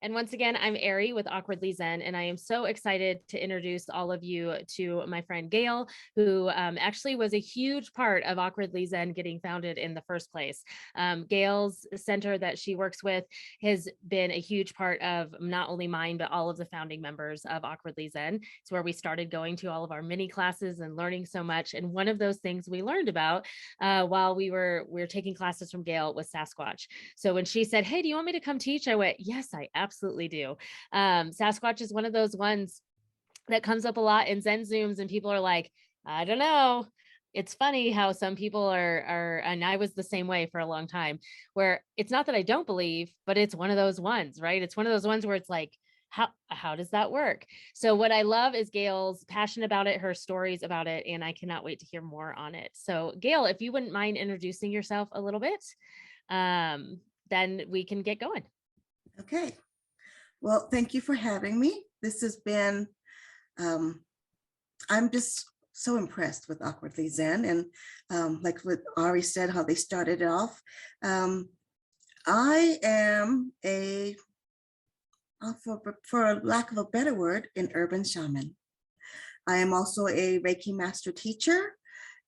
And once again, I'm Ari with Awkwardly Zen, and I am so excited to introduce all of you to my friend Gayle, who actually was a huge part of Awkwardly Zen getting founded in the first place. Gayle's center that she works with has been a huge part of not only mine, but all of the founding members of Awkwardly Zen. It's where we started going to all of our mini classes and learning so much. And one of those things we learned about while we were taking classes from Gayle was Sasquatch. So when she said, "Hey, do you want me to come teach?" I went, "Yes, I absolutely do." Sasquatch is one of those ones that comes up a lot in Zen Zooms, and people are like, "I don't know." It's funny how some people are, and I was the same way for a long time, where it's not that I don't believe, but it's one of those ones, right? It's one of those ones where it's like, how does that work? So what I love is Gayle's passion about it, her stories about it, and I cannot wait to hear more on it. So Gayle, if you wouldn't mind introducing yourself a little bit, then we can get going. Okay. Well, thank you for having me. This has been, I'm just so impressed with Awkwardly Zen, and like what Ari said, how they started it off. I am for lack of a better word, an urban shaman. I am also a Reiki Master Teacher,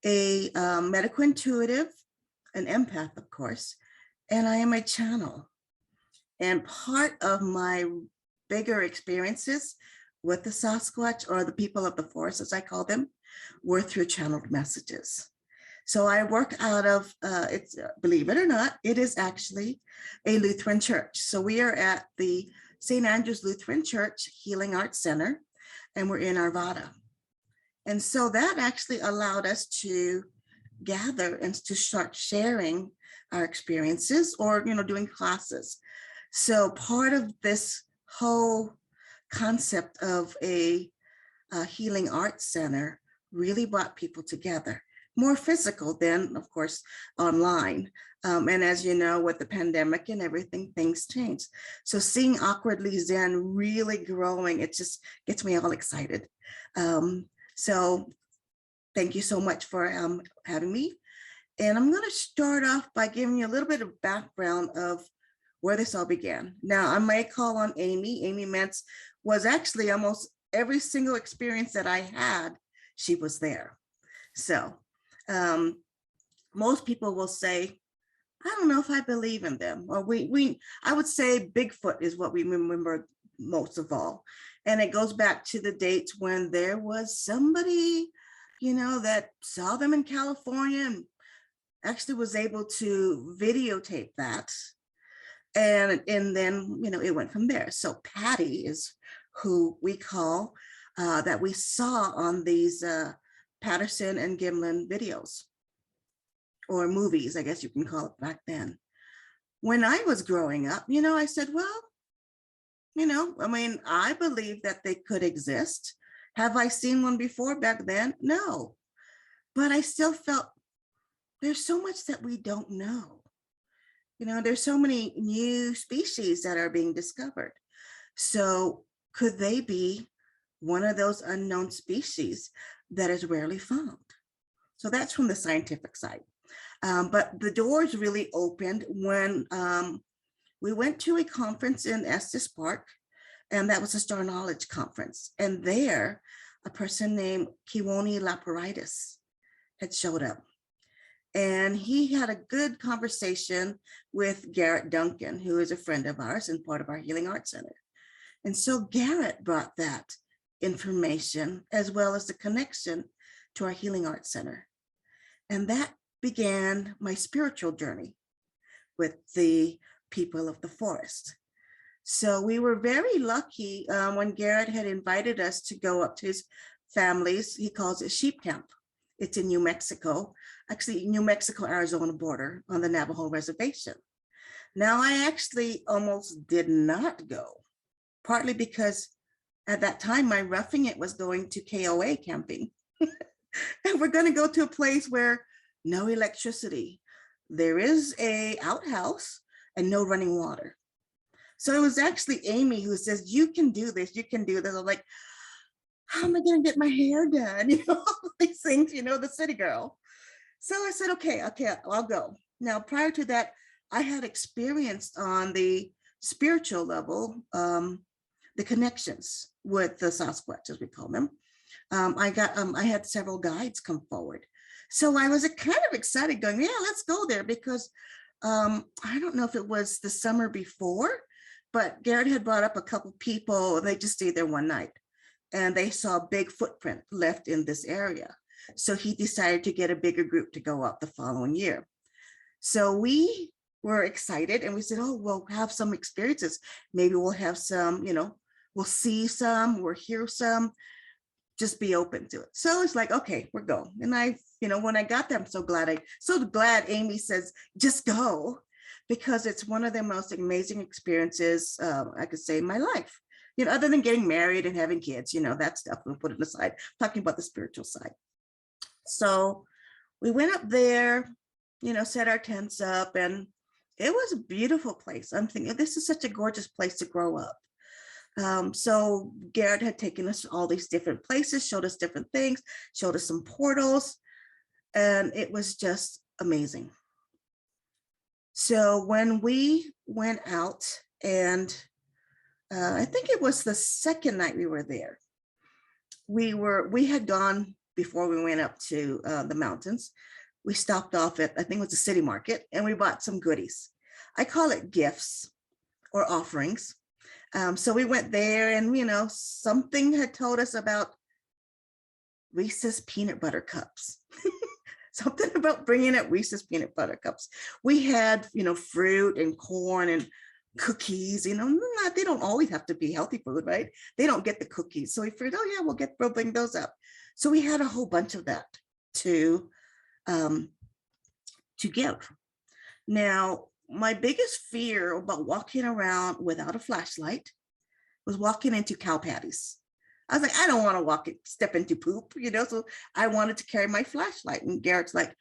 a medical intuitive, an empath, of course, and I am a channel. And part of my bigger experiences with the Sasquatch, or the people of the forest, as I call them, were through channeled messages. So I work out of, believe it or not, it is actually a Lutheran church. So we are at the St. Andrew's Lutheran Church Healing Arts Center, and we're in Arvada. And so that actually allowed us to gather and to start sharing our experiences, or doing classes. So part of this whole concept of a healing arts center really brought people together, more physical than, of course, online. And as you know, with the pandemic and everything, things changed. So seeing Awkwardly Zen really growing, it just gets me all excited. So thank you so much for having me. And I'm going to start off by giving you a little bit of background of where this all began. Now, I may call on Amy. Amy Mentz was actually almost every single experience that I had, she was there. So most people will say, I don't know if I believe in them. Or I would say Bigfoot is what we remember most of all. And it goes back to the dates when there was somebody, that saw them in California and actually was able to videotape that. And then, it went from there. So Patty is who we call, that we saw on these Patterson and Gimlin videos, or movies, I guess you can call it back then. When I was growing up, I said, well, I believe that they could exist. Have I seen one before back then? No. But I still felt there's so much that we don't know. There's so many new species that are being discovered. So could they be one of those unknown species that is rarely found? So that's from the scientific side. But the doors really opened when we went to a conference in Estes Park, and that was a Star Knowledge conference. And there, a person named Kiwoni Laparitis had showed up. And he had a good conversation with Garrett Duncan, who is a friend of ours and part of our Healing Arts Center. And so Garrett brought that information as well as the connection to our Healing Arts Center. And that began my spiritual journey with the people of the forest. So we were very lucky when Garrett had invited us to go up to his family's, he calls it sheep camp. It's in New Mexico, actually New Mexico-Arizona border on the Navajo reservation. Now, I actually almost did not go, partly because at that time, my roughing it was going to KOA camping. And we're going to go to a place where no electricity. There is a outhouse and no running water. So it was actually Amy who says, you can do this, you can do this. I'm like, how am I going to get my hair done? These things, the city girl. So I said, okay, I'll go. Now, prior to that, I had experienced on the spiritual level, the connections with the Sasquatch, as we call them. I had several guides come forward. So I was kind of excited going, yeah, let's go there, because I don't know if it was the summer before, but Garrett had brought up a couple people, and they just stayed there one night, and they saw a big footprint left in this area. So he decided to get a bigger group to go up the following year. So we were excited, and we said, oh, we'll have some experiences. Maybe we'll have some, we'll see some, we'll hear some, just be open to it. So it's like, okay, we're going. And when I got there, I'm so glad Amy says, just go, because it's one of the most amazing experiences I could say in my life. Other than getting married and having kids, that stuff, we'll put it aside, talking about the spiritual side. So we went up there, set our tents up, and it was a beautiful place. I'm thinking, this is such a gorgeous place to grow up. So Garrett had taken us to all these different places, showed us different things, showed us some portals, and it was just amazing. So when we went out, and I think it was the second night we were there, we had gone before we went up to the mountains. We stopped off at, I think it was the city market, and we bought some goodies. I call it gifts or offerings. So we went there, and, something had told us about Reese's peanut butter cups. Something about bringing up Reese's peanut butter cups. We had, fruit and corn and cookies, they don't always have to be healthy food, right? They don't get the cookies. So we figured, oh yeah, we'll bring those up. So we had a whole bunch of that to give. Now, my biggest fear about walking around without a flashlight was walking into cow patties. I was like, I don't want to step into poop, so I wanted to carry my flashlight. And Garrett's like,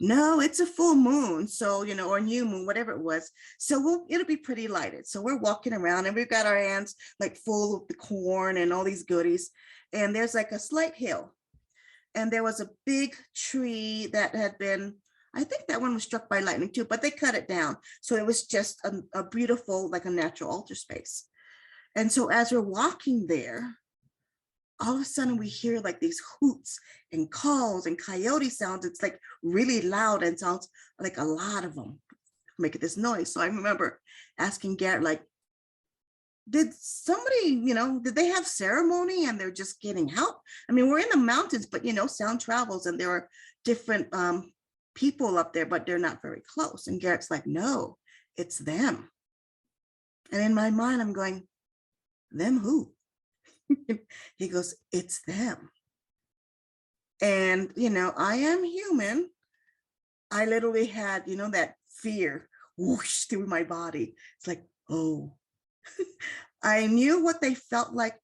no, it's a full moon. So, or new moon, whatever it was. So it'll be pretty lighted. So we're walking around, and we've got our hands like full of the corn and all these goodies. And there's like a slight hill. And there was a big tree that had been, I think that one was struck by lightning too, but they cut it down. So it was just a beautiful, like a natural altar space. And so as we're walking there, all of a sudden we hear like these hoots and calls and coyote sounds. It's like really loud and sounds like a lot of them making this noise. So I remember asking Garrett, like, did somebody, did they have ceremony and they're just getting out? I mean, we're in the mountains, but, sound travels, and there are different people up there, but they're not very close. And Garrett's like, no, it's them. And in my mind, I'm going, them who? He goes, it's them. And, I am human. I literally had, that fear whoosh through my body. It's like, oh, I knew what they felt like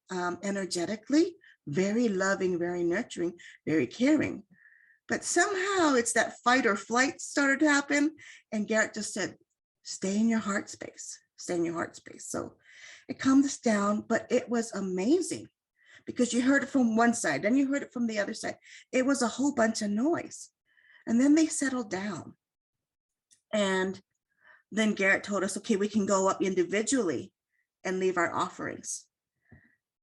energetically, very loving, very nurturing, very caring. But somehow it's that fight or flight started to happen. And Garrett just said, stay in your heart space, stay in your heart space. So it calmed us down, but it was amazing because you heard it from one side, then you heard it from the other side. It was a whole bunch of noise. And then they settled down. And then Garrett told us, okay, we can go up individually and leave our offerings.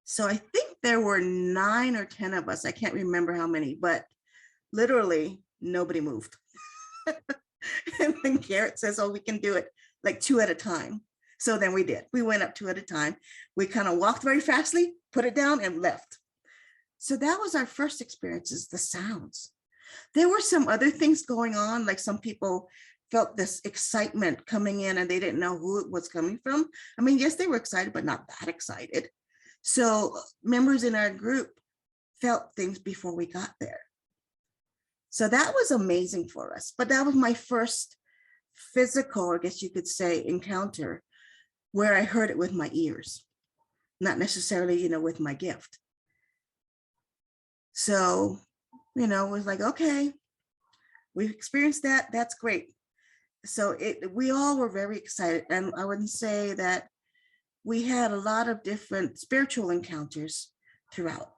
So I think there were 9 or 10 of us. I can't remember how many, but literally nobody moved. And then Garrett says, oh, we can do it like 2 at a time. So then we did. We went up 2 at a time. We kind of walked very fastly, put it down, and left. So that was our first experiences, the sounds. There were some other things going on, like some people felt this excitement coming in and they didn't know who it was coming from. I mean, yes, they were excited, but not that excited. So members in our group felt things before we got there. So that was amazing for us. But that was my first physical, I guess you could say, encounter where I heard it with my ears, not necessarily, with my gift. So, it was like, okay, we've experienced that. That's great. So we all were very excited. And I wouldn't say that we had a lot of different spiritual encounters throughout,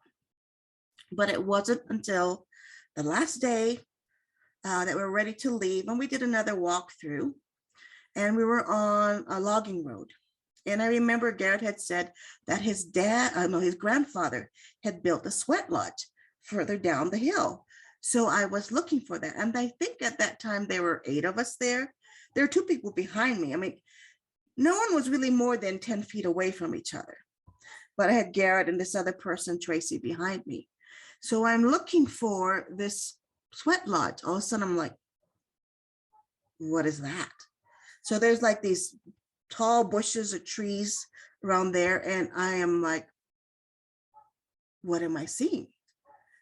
but it wasn't until the last day that we were ready to leave. And we did another walkthrough, and we were on a logging road. And I remember Garrett had said that his his grandfather had built a sweat lodge further down the hill. So I was looking for that. And I think at that time there were 8 of us there. There are 2 people behind me. I mean, no one was really more than 10 feet away from each other. But I had Garrett and this other person, Tracy, behind me. So I'm looking for this sweat lodge. All of a sudden I'm like, what is that? So there's like these tall bushes or trees around there. And I am like, what am I seeing?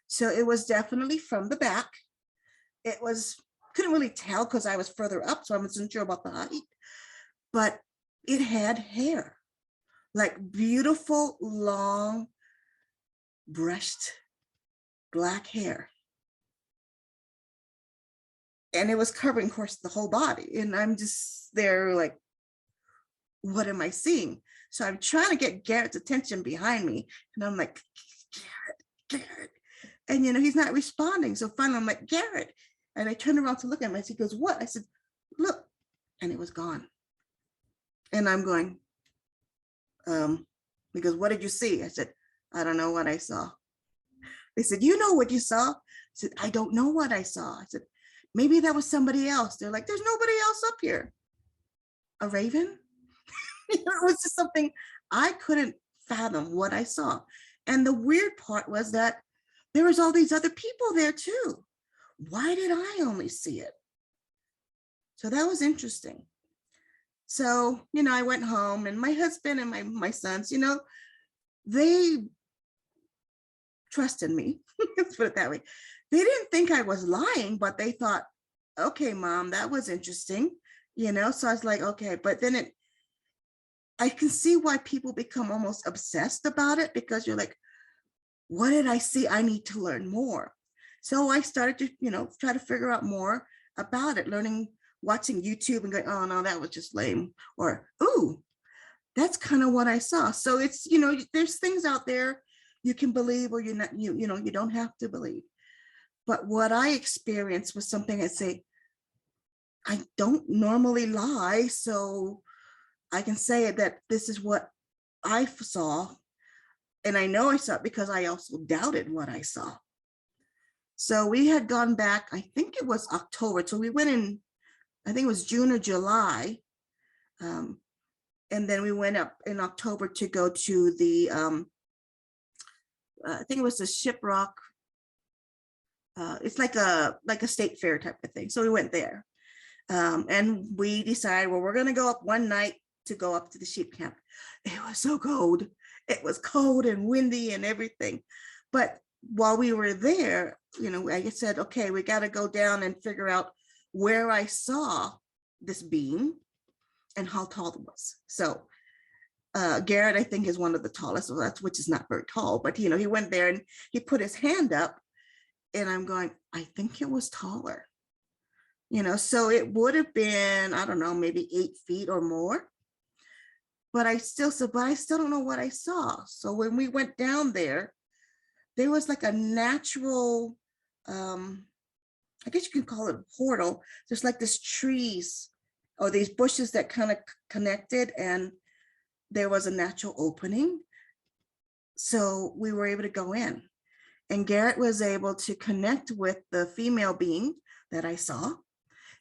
So it was definitely from the back. It was, couldn't really tell because I was further up, so I wasn't sure about the height, but it had hair, like beautiful, long, brushed black hair. And it was covering, of course, the whole body. And I'm just there like, what am I seeing? So I'm trying to get Garrett's attention behind me. And I'm like, Garrett. And, he's not responding. So finally I'm like, Garrett. And I turned around to look at him. And he goes, what? I said, look. And it was gone. And I'm going, he goes, what did you see? I said, I don't know what I saw. They said, you know what you saw? I said, I don't know what I saw. I said, maybe that was somebody else. They're like, there's nobody else up here. A raven? It was just something I couldn't fathom what I saw. And the weird part was that there was all these other people there too. Why did I only see it? So that was interesting. So, I went home, and my husband and my sons, they trusted me. Let's put it that way. They didn't think I was lying, but they thought, okay, Mom, that was interesting. So I was like, okay, but then I can see why people become almost obsessed about it, because you're like, what did I see? I need to learn more. So I started to, try to figure out more about it, watching YouTube and going, oh no, that was just lame. Or, ooh, that's kind of what I saw. So it's, there's things out there you can believe, or you're not, you don't have to believe. But what I experienced was something I say, I don't normally lie. So I can say that this is what I saw. And I know I saw it because I also doubted what I saw. So we had gone back, I think it was October. So we went in, I think it was June or July. And then we went up in October to go to the, I think it was the Shiprock. It's like a state fair type of thing. So we went there. And we decided, well, we're going to go up one night to go up to the sheep camp. It was so cold. It was cold and windy and everything. But while we were there, I said, okay, we got to go down and figure out where I saw this being and how tall it was. So Garrett, I think, is one of the tallest, which is not very tall, but he went there and he put his hand up, and I'm going, I think it was taller. So it would have been, I don't know, maybe 8 feet or more. But I still don't know what I saw. So when we went down there was like a natural, I guess you can call it a portal. There's like this trees or these bushes that kind of connected, and there was a natural opening. So we were able to go in, and Garrett was able to connect with the female being that I saw,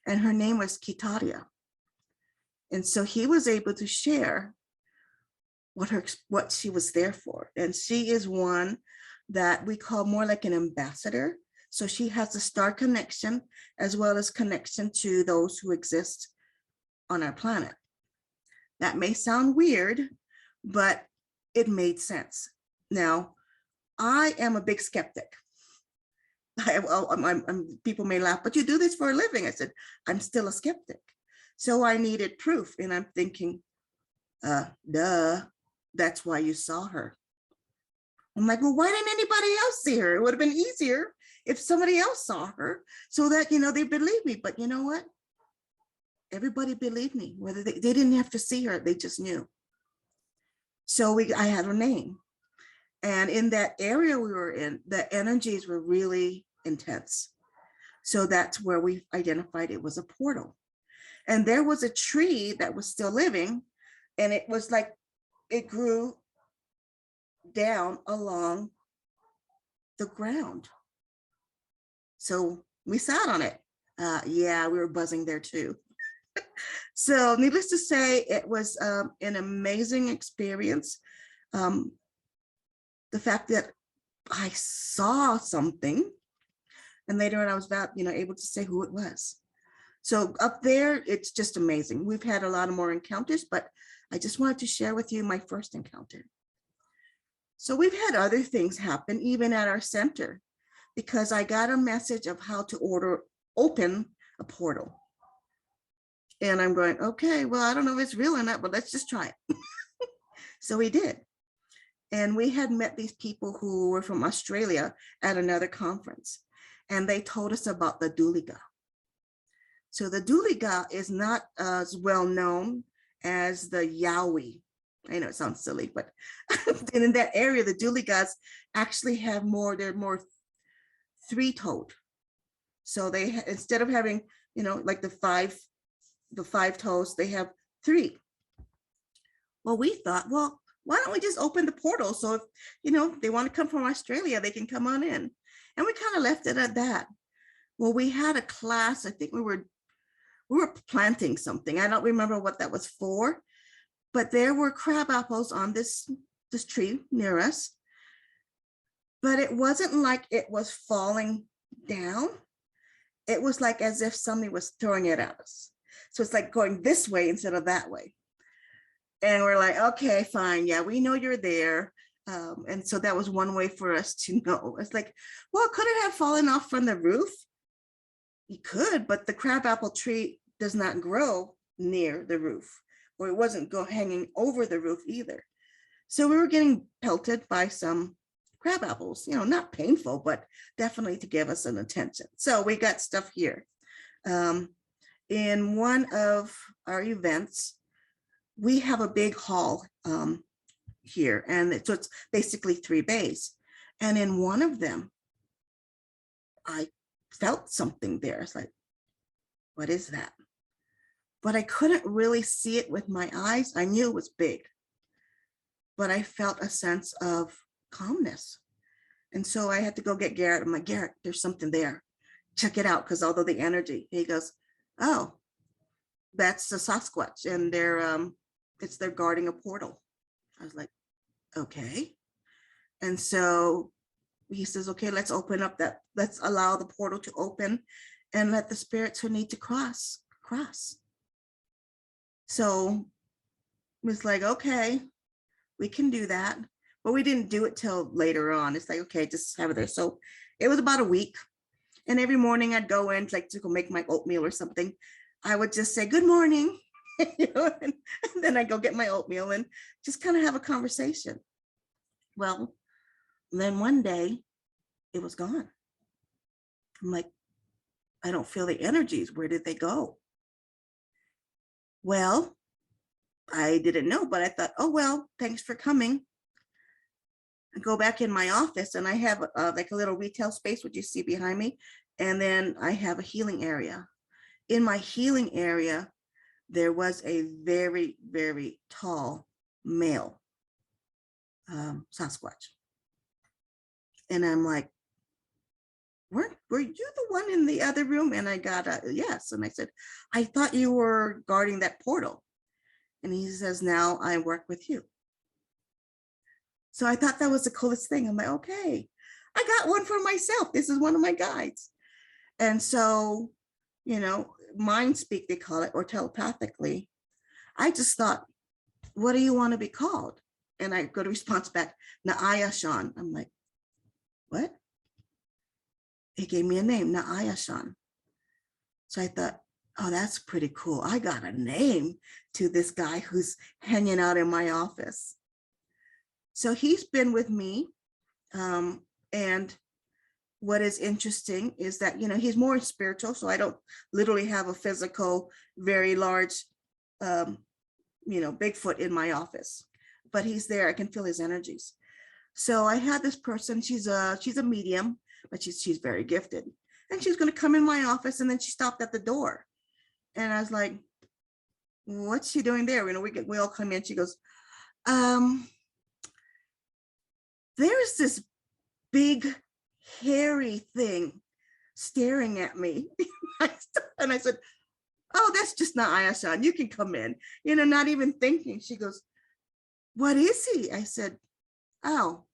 and her name was Kitaria. And so he was able to share what she was there for. And she is one that we call more like an ambassador. So she has a star connection as well as connection to those who exist on our planet. That may sound weird, but it made sense. Now, I am a big skeptic. People may laugh, but you do this for a living. I said, I'm still a skeptic. So I needed proof. And I'm thinking, duh, that's why you saw her. I'm like, well, why didn't anybody else see her? It would have been easier if somebody else saw her so that, they believe me. But you know what? Everybody believed me, whether they didn't have to see her, they just knew. So I had her name. And in that area we were in, the energies were really intense. So that's where we identified it was a portal. And there was a tree that was still living And it was like, it grew down along the ground. So we sat on it. Yeah, we were buzzing there too. So needless to say, it was an amazing experience. The fact that I saw something, and later on I was about, able to say who it was. So up there, it's just amazing. We've had a lot of more encounters, but I just wanted to share with you my first encounter. So we've had other things happen even at our center, because I got a message of how to open a portal. And I'm going, okay, well, I don't know if it's real or not, but let's just try it. So we did. And we had met these people who were from Australia at another conference, and they told us about the Duliga. So the Duliga is not as well known as the Yowie. I know it sounds silly, but and in that area, the Duligas actually have they're more three-toed. So they, instead of having, like the five toes, they have three. Well, we thought, well, why don't we just open the portal? So if, they want to come from Australia, they can come on in. And we kind of left it at that. Well, we had a class, I think we were planting something. I don't remember what that was for, but there were crab apples on this tree near us. But it wasn't like it was falling down. It was like as if somebody was throwing it at us. So it's like going this way instead of that way. And we're like, okay, fine. Yeah, we know you're there. And so that was one way for us to know. It's like, well, could it have fallen off from the roof? You could, but the crabapple tree does not grow near the roof, or it wasn't hanging over the roof either. So we were getting pelted by some crab apples, not painful, but definitely to give us an attention. So we got stuff here. In one of our events, we have a big hall here, and so it's basically 3 bays. And in one of them, I felt something there. It's like, what is that? But I couldn't really see it with my eyes. I knew it was big, but I felt a sense of calmness. And so I had to go get Garrett. I'm like, Garrett, there's something there. Check it out, because although the energy, he goes, oh, that's the Sasquatch, and they're guarding a portal. I was like, okay. And so he says, okay, let's allow the portal to open and let the spirits who need to cross. So it was like, okay, we can do that. But we didn't do it till later on. It's like, okay, just have it there. So it was about a week. And every morning I'd go in, like, to go make my oatmeal or something. I would just say, good morning. And then I go get my oatmeal and just kind of have a conversation. Well, then one day it was gone. I'm like, I don't feel the energies. Where did they go? Well, I didn't know, but I thought, oh, well, thanks for coming. I go back in my office, and I have like a little retail space, which you see behind me. And then I have a healing area. In my healing area, there was a very, very tall male Sasquatch. And I'm like, were you the one in the other room? And I got a yes. And I said, I thought you were guarding that portal. And he says, now I work with you. So I thought that was the coolest thing. I'm like, okay, I got one for myself. This is one of my guides. And so, mind speak, they call it, or telepathically. I just thought, what do you want to be called? And I got a response back, Naayashan. I'm like, what? He gave me a name, Naayashan. So I thought, oh, that's pretty cool. I got a name to this guy who's hanging out in my office. So he's been with me. And what is interesting is that, he's more spiritual. So I don't literally have a physical, very large, Bigfoot in my office, but he's there. I can feel his energies. So I had this person, she's a medium, but she's very gifted. And she's going to come in my office. And then she stopped at the door. And I was like, what's she doing there? You know, we all come in. She goes, um, there's this big hairy thing staring at me. And I said, oh, that's just not Ayasan. You can come in, you know, not even thinking. She goes, what is he? I said, oh,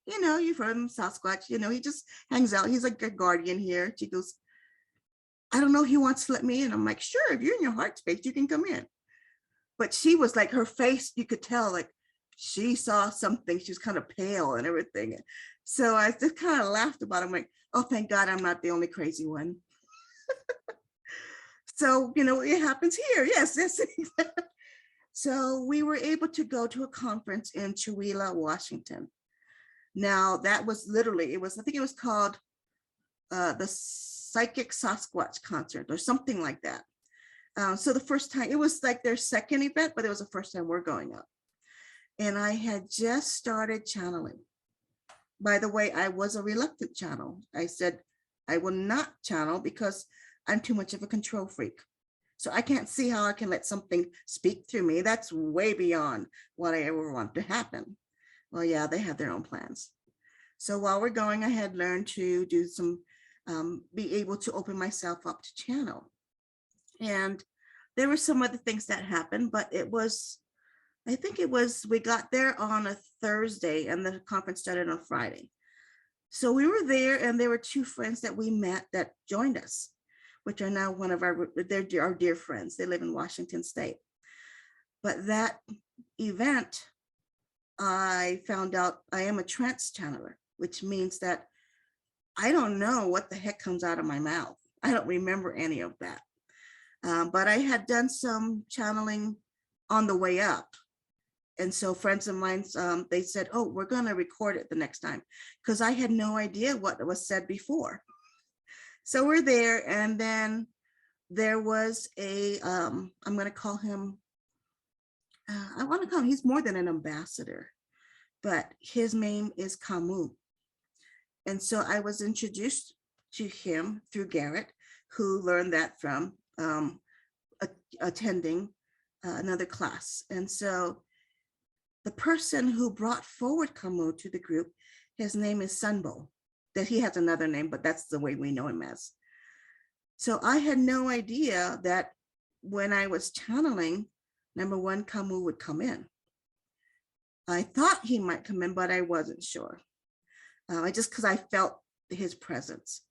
you know, you've heard him, Sasquatch, you know, he just hangs out. He's like a guardian here. She goes, I don't know, he wants to let me in. I'm like, sure, if you're in your heart space, you can come in. But she was like, her face, you could tell, like she saw something. She was kind of pale and everything. So I just kind of laughed about it. I'm like, oh, thank God I'm not the only crazy one. So, you know, it happens here. Yes, yes. So we were able to go to a conference in Chewelah, Washington. Now that was literally, I think it was called the Psychic Sasquatch Concert or something like that. So the first time, it was like their second event, but it was the first time we're going up. And I had just started channeling. By the way, I was a reluctant channel. I said, I will not channel because I'm too much of a control freak. So I can't see how I can let something speak through me. That's way beyond what I ever want to happen. Well, yeah, they have their own plans. So while we're going, I had learned to do some, be able to open myself up to channel. And there were some other things that happened, but it was, I think it was, we got there on a Thursday and the conference started on Friday. So we were there and there were two friends that we met that joined us, which are now one of our dear friends. They live in Washington State. But that event, I found out I am a trance channeler, which means that I don't know what the heck comes out of my mouth. I don't remember any of that. But I had done some channeling on the way up. And so friends of mine, they said, oh, we're going to record it the next time, because I had no idea what was said before. So we're there, and then there was a, I'm going to call him, I want to call him, he's more than an ambassador, but his name is Camus. And so I was introduced to him through Garrett, who learned that from attending another class. And so the person who brought forward Camus to the group, his name is Sunbo. That he has another name, but that's the way we know him as. So I had no idea that when I was channeling, number one, Camus would come in. I thought he might come in, but I wasn't sure. Because I felt his presence.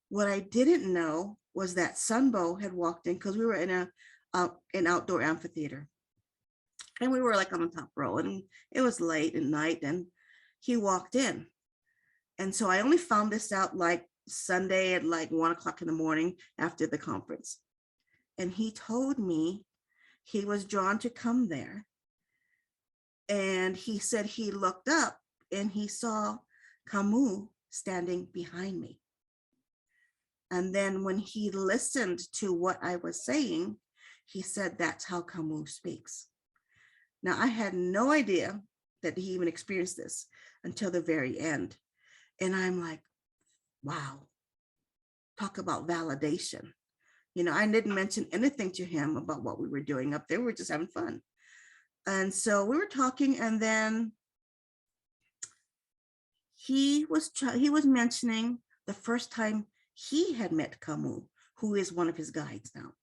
What I didn't know was that Sunbo had walked in, because we were in an outdoor amphitheater. And we were like on the top row, and it was late at night, and he walked in. And so I only found this out like Sunday at like 1 o'clock in the morning after the conference. And he told me he was drawn to come there. And he said he looked up and he saw Camus standing behind me. And then when he listened to what I was saying, he said, that's how Camus speaks. Now, I had no idea that he even experienced this until the very end. And I'm like, wow, talk about validation. You know, I didn't mention anything to him about what we were doing up there. We were just having fun. And so we were talking, and then he was mentioning the first time he had met Camus, who is one of his guides now.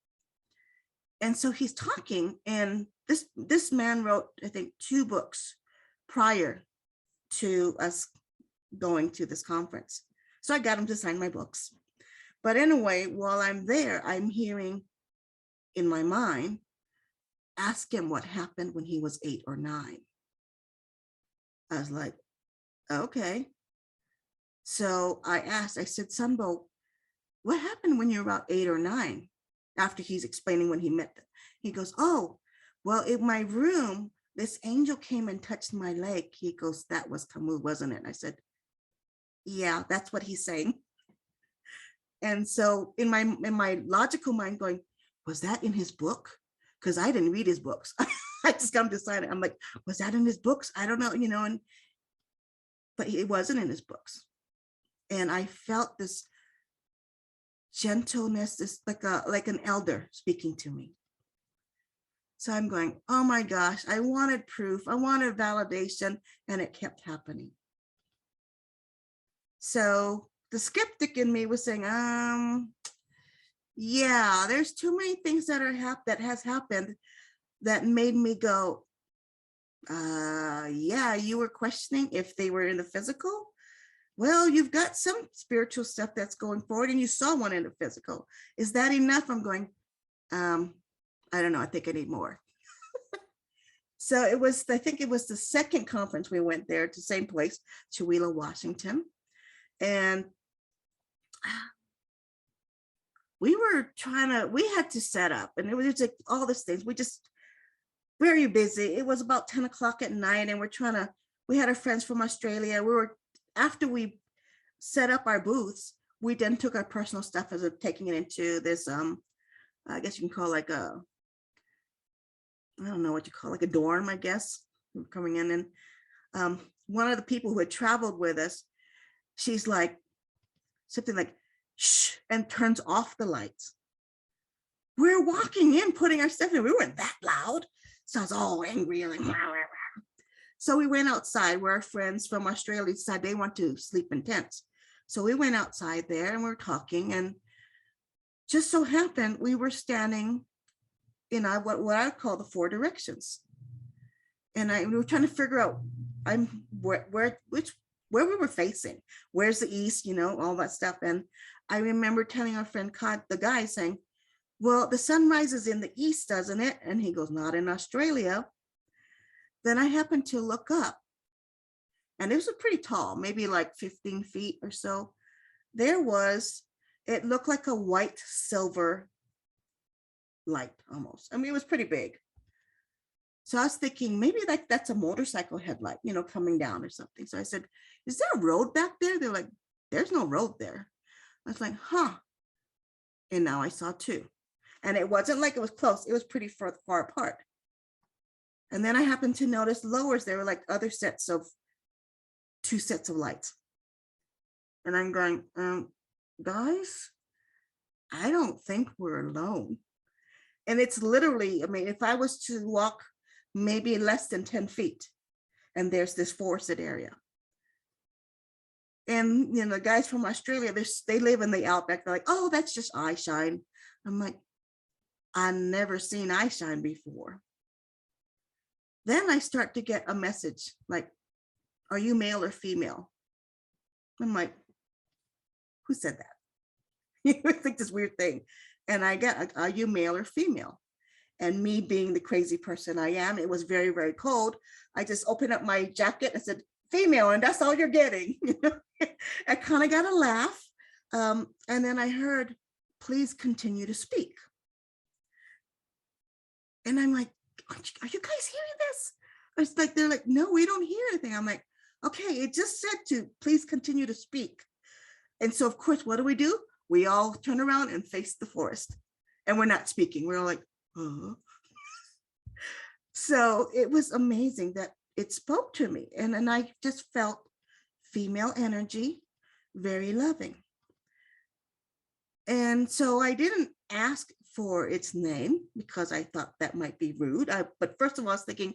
And so he's talking, and this man wrote, I think, 2 books prior to us going to this conference. So I got him to sign my books. But anyway, while I'm there, I'm hearing in my mind, ask him what happened when he was 8 or 9. I was like, okay. So I asked, I said, Sunbo, what happened when you were about 8 or 9? After he's explaining when he met them. He goes, oh, well, in my room, this angel came and touched my leg. He goes, that was Camus, wasn't it? And I said, yeah, that's what he's saying. And so in my logical mind going, was that in his book? Because I didn't read his books. I just come to sign it. I'm like, was that in his books? I don't know, you know, but it wasn't in his books. And I felt this gentleness, this like an elder speaking to me. So I'm going, oh my gosh, I wanted proof, I wanted validation, and it kept happening. So the skeptic in me was saying, yeah, there's too many things that has happened that made me go, yeah, you were questioning if they were in the physical. Well, you've got some spiritual stuff that's going forward, and you saw one in the physical. Is that enough? I'm going, I don't know. I think I need more. So I think it was the second conference we went there, to the same place, Chewelah, Washington. And we had to set up, and it was just like all these things. We just very busy. It was about 10 o'clock at night, and we had our friends from Australia. After we set up our booths, we then took our personal stuff as of taking it into this, I guess you can call like I don't know what you call, like a dorm, I guess, coming in. And one of the people who had traveled with us, she's like, something like, shh, and turns off the lights. We're walking in, putting our stuff in. We weren't that loud. So I was all angry, like, rah, rah, rah. So we went outside where our friends from Australia decided they want to sleep in tents. So we went outside there and we were talking, and just so happened we were standing in what I call the four directions. And we were trying to figure out where we were facing. Where's the east, all that stuff. And I remember telling our friend the guy saying, well, the sun rises in the east, doesn't it? And he goes, not in Australia. Then I happened to look up, and it was pretty tall, maybe like 15 feet or so. It looked like a white silver light almost. I mean, it was pretty big. So I was thinking maybe like that's a motorcycle headlight, coming down or something. So I said, is there a road back there? They're like, there's no road there. I was like, huh. And now I saw two. And it wasn't like it was close. It was pretty far apart. And then I happened to notice lowers. There were like two sets of lights. And I'm going, guys, I don't think we're alone. And it's literally, I mean, if I was to walk maybe less than 10 feet, and there's this forested area. And, the guys from Australia, they live in the outback. They're like, oh, that's just eye shine. I'm like, I've never seen eye shine before. Then I start to get a message like, are you male or female? I'm like, who said that? It's like this weird thing. And I get, are you male or female? And me being the crazy person I am, it was very, very cold. I just opened up my jacket and said, female, and that's all you're getting. I kind of got a laugh. And then I heard, please continue to speak. And I'm like, are you guys hearing this? It's like, they're like, no, we don't hear anything. I'm like, okay, it just said to please continue to speak. And so of course, what do? We all turn around and face the forest, and we're not speaking. We're all like, oh. So it was amazing that it spoke to me. And I just felt female energy, very loving. And so I didn't ask for its name because I thought that might be rude. But first of all, I was thinking,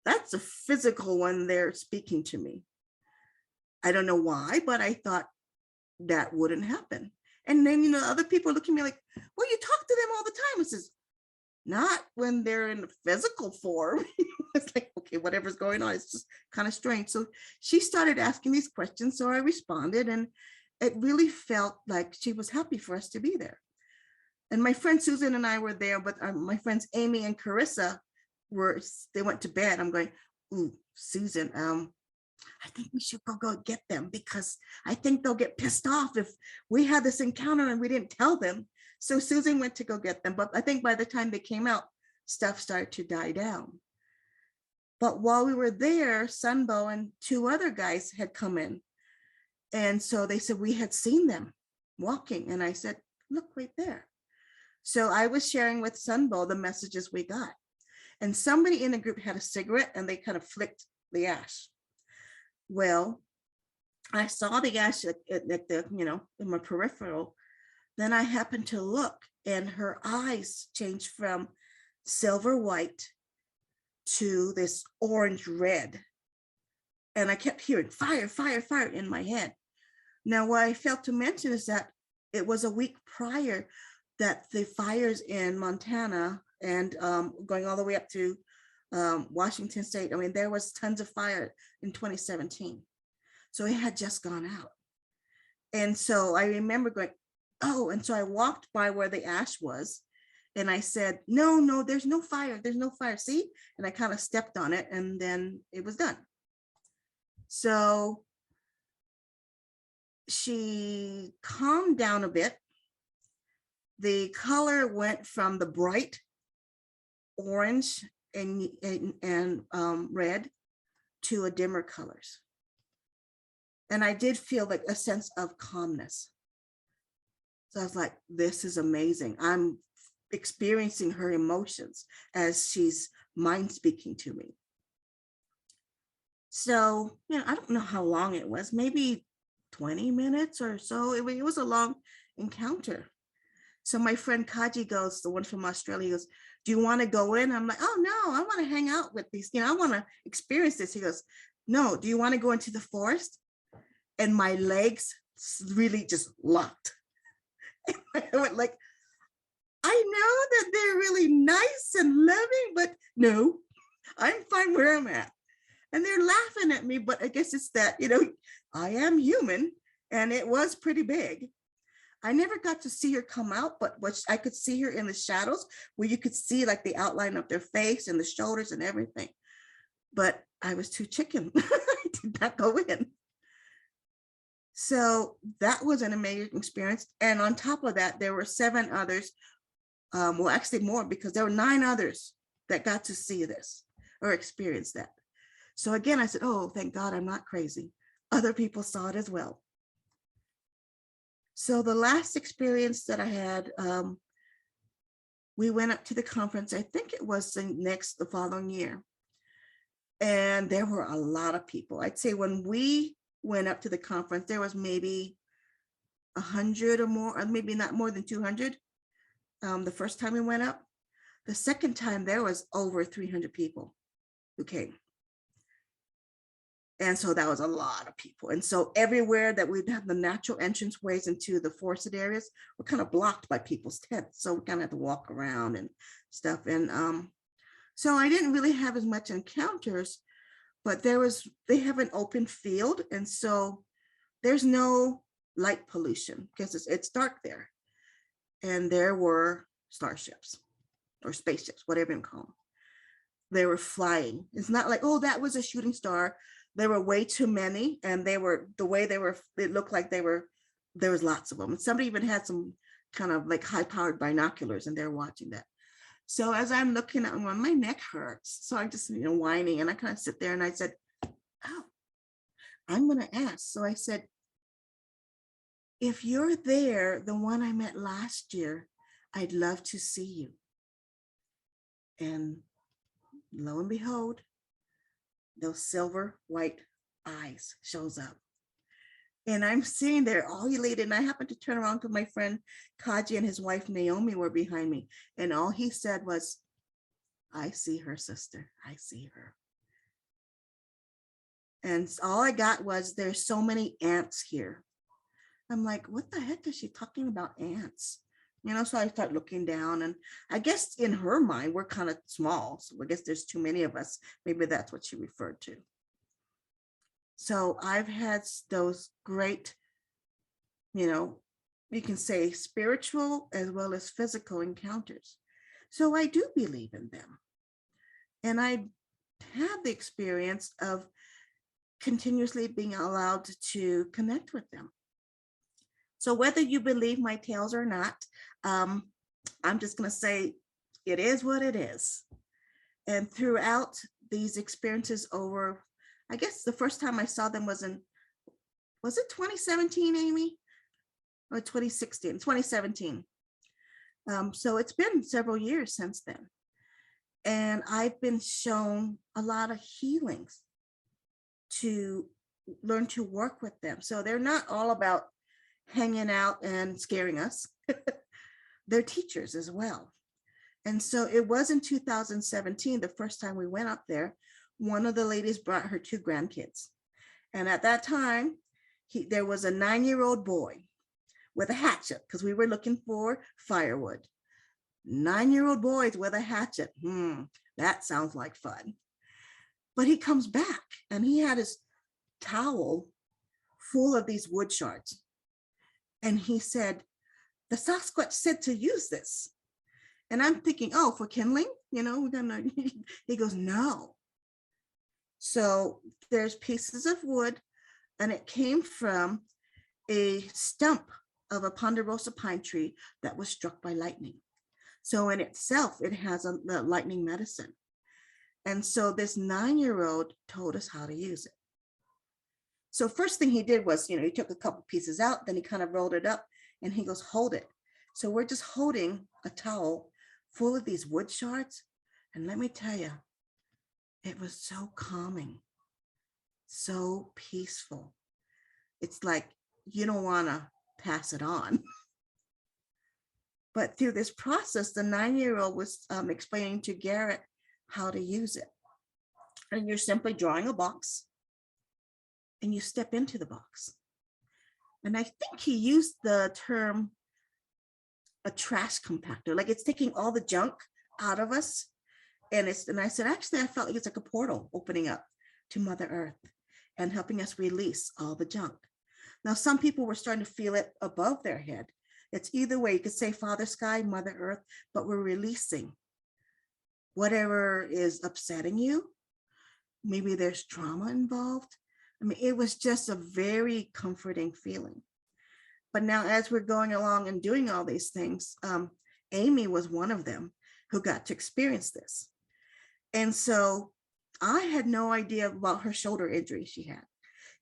that's a physical one there speaking to me. I don't know why, but I thought that wouldn't happen. And then, other people look at me like, well, you talk to them all the time. It says, not when they're in physical form. It's like, okay, whatever's going on, it's just kind of strange. So she started asking these questions. So I responded, and it really felt like she was happy for us to be there. And my friend Susan and I were there, but my friends Amy and Carissa they went to bed. I'm going, ooh, Susan, I think we should go get them, because I think they'll get pissed off if we had this encounter and we didn't tell them. So Susan went to go get them. But I think by the time they came out, stuff started to die down. But while we were there, Sunbow and two other guys had come in. And so they said we had seen them walking. And I said, look right there. So I was sharing with Sunbow the messages we got. And somebody in the group had a cigarette, and they kind of flicked the ash. Well, I saw the ash at the, in my peripheral. Then I happened to look, and her eyes changed from silver white to this orange red. And I kept hearing fire, fire, fire in my head. Now, what I failed to mention is that it was a week prior that the fires in Montana and going all the way up to Washington State, I mean, there was tons of fire in 2017. So it had just gone out. And so I remember going, oh, and so I walked by where the ash was and I said, no, there's no fire. There's no fire. See? And I kind of stepped on it and then it was done. So she calmed down a bit. The color went from the bright orange and red to a dimmer colors. And I did feel like a sense of calmness. So I was like, this is amazing. I'm experiencing her emotions as she's mind speaking to me. So, I don't know how long it was, maybe 20 minutes or so. It was a long encounter. So my friend Kaji goes, the one from Australia, goes, do you want to go in? I'm like, oh no, I want to hang out with these, I want to experience this. He goes, no, do you want to go into the forest? And my legs really just locked. I went like, I know that they're really nice and loving, but no, I'm fine where I'm at. And they're laughing at me, but I guess it's that, I am human and it was pretty big. I never got to see her come out, but I could see her in the shadows where you could see like the outline of their face and the shoulders and everything. But I was too chicken. I did not go in. So that was an amazing experience. And on top of that, there were 7 others. Well, actually more, because there were 9 others that got to see this or experience that. So again, I said, oh, thank God I'm not crazy. Other people saw it as well. So the last experience that I had, we went up to the conference. I think it was the following year. And there were a lot of people. I'd say when we went up to the conference, there was maybe 100 or more, or maybe not more than 200. The first time we went up. The second time there was over 300 people who came. And so that was a lot of people. And so everywhere that we'd have the natural entrance ways into the forested areas were kind of blocked by people's tents. So we kind of had to walk around and stuff. And so I didn't really have as much encounters, but they have an open field. And so there's no light pollution because it's dark there. And there were starships or spaceships, whatever you call them. They were flying. It's not like, oh, that was a shooting star. There were way too many, and it looked like there was lots of them. And somebody even had some kind of like high-powered binoculars, and they're watching that. So as I'm looking at one, my neck hurts. So I'm just, whining, and I kind of sit there and I said, oh, I'm going to ask. So I said, if you're there, the one I met last year, I'd love to see you. And lo and behold, those silver white eyes shows up. And I'm sitting there all elated, and I happened to turn around to my friend Kaji and his wife Naomi were behind me. And all he said was, I see her, sister. I see her. And all I got was, there's so many ants here. I'm like, what the heck is she talking about, ants? So I start looking down, and I guess in her mind, we're kind of small. So I guess there's too many of us. Maybe that's what she referred to. So I've had those great, you can say spiritual as well as physical encounters. So I do believe in them. And I have the experience of continuously being allowed to connect with them. So whether you believe my tales or not, I'm just going to say it is what it is. And throughout these experiences over, I guess the first time I saw them was it 2017, Amy? Or 2016? 2017. So it's been several years since then. And I've been shown a lot of healings to learn to work with them. So they're not all about hanging out and scaring us. They're teachers as well. And so it was in 2017, the first time we went up there, one of the ladies brought her 2 grandkids. And at that time, there was a 9-year-old boy with a hatchet, because we were looking for firewood. 9-year-old boys with a hatchet. That sounds like fun. But he comes back and he had his towel full of these wood shards. And he said, the Sasquatch said to use this. And I'm thinking, oh, for kindling, we're gonna, he goes, no. So there's pieces of wood, and it came from a stump of a ponderosa pine tree that was struck by lightning. So in itself, it has the lightning medicine. And so this 9-year-old told us how to use it. So first thing he did was, he took a couple pieces out, then he kind of rolled it up and he goes, hold it. So we're just holding a towel full of these wood shards. And let me tell you, it was so calming, so peaceful. It's like, you don't want to pass it on. But through this process, the 9-year-old was explaining to Garrett how to use it. And you're simply drawing a box and you step into the box. And I think he used the term a trash compactor, like it's taking all the junk out of us. And I said, actually, I felt like it's like a portal opening up to Mother Earth and helping us release all the junk. Now, some people were starting to feel it above their head. It's either way. You could say Father Sky, Mother Earth, but we're releasing whatever is upsetting you. Maybe there's trauma involved. I mean, it was just a very comforting feeling. But now as we're going along and doing all these things, Amy was one of them who got to experience this. And so I had no idea about her shoulder injury she had,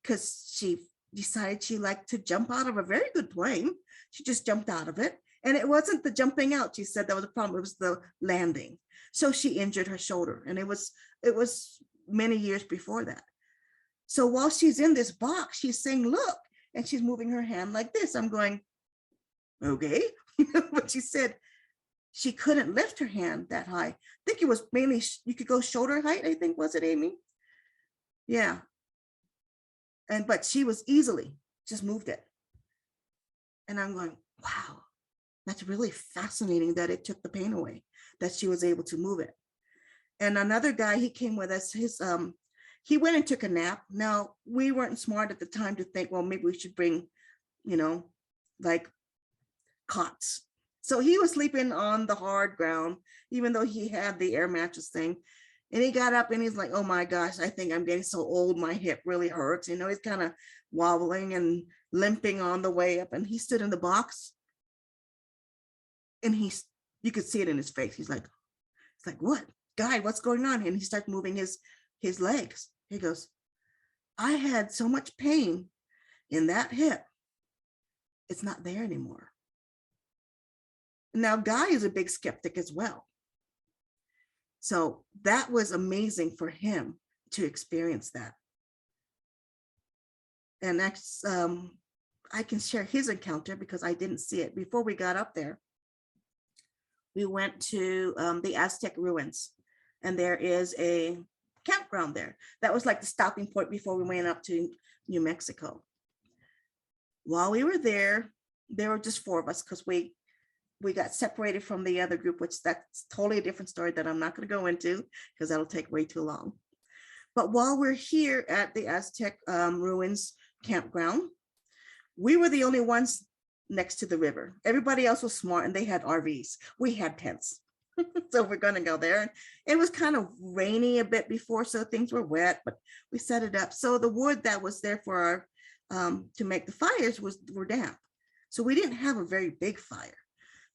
because she decided she liked to jump out of a very good plane. She just jumped out of it. And it wasn't the jumping out. She said that was a problem. It was the landing. So she injured her shoulder. And it was many years before that. So while she's in this box, she's saying, look, and she's moving her hand like this. I'm going, okay. But she said she couldn't lift her hand that high. I think it was mainly, you could go shoulder height, I think, was it, Amy? Yeah. But she was easily just moved it. And I'm going, wow, that's really fascinating that it took the pain away, that she was able to move it. And another guy, he came with us, he went and took a nap. Now, we weren't smart at the time to think, well, maybe we should bring, like cots. So he was sleeping on the hard ground, even though he had the air mattress thing. And he got up and he's like, oh my gosh, I think I'm getting so old. My hip really hurts. He's kind of wobbling and limping on the way up. And he stood in the box and you could see it in his face. He's like, what? Guy, what's going on? And he starts moving his legs. He goes, I had so much pain in that hip. It's not there anymore. Now, Guy is a big skeptic as well. So that was amazing for him to experience that. And that's, I can share his encounter because I didn't see it. Before we got up there, we went to the Aztec ruins, and there is a campground there. That was like the stopping point before we went up to New Mexico. While we were there were just 4 of us because we got separated from the other group, which that's totally a different story that I'm not going to go into because that'll take way too long. But while we're here at the Aztec ruins campground, we were the only ones next to the river. Everybody else was smart and they had RVs. We had tents. So we're going to go there. It was kind of rainy a bit before, so things were wet, but we set it up. So the wood that was there for our to make the fires were damp. So we didn't have a very big fire,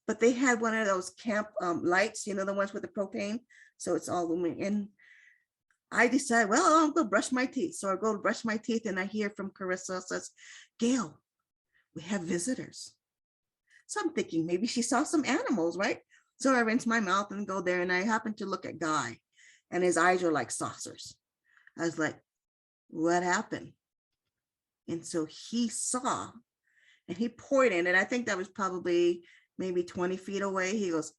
but they had one of those camp lights, the ones with the propane. So it's all illuminated. And I decided, well, I'll go brush my teeth. So I go to brush my teeth and I hear from Carissa says, Gayle, we have visitors. So I'm thinking maybe she saw some animals, right? So I rinse my mouth and go there, and I happened to look at Guy, and his eyes were like saucers. I was like, what happened? And so he saw, and he pointed, and I think that was probably maybe 20 feet away. He goes,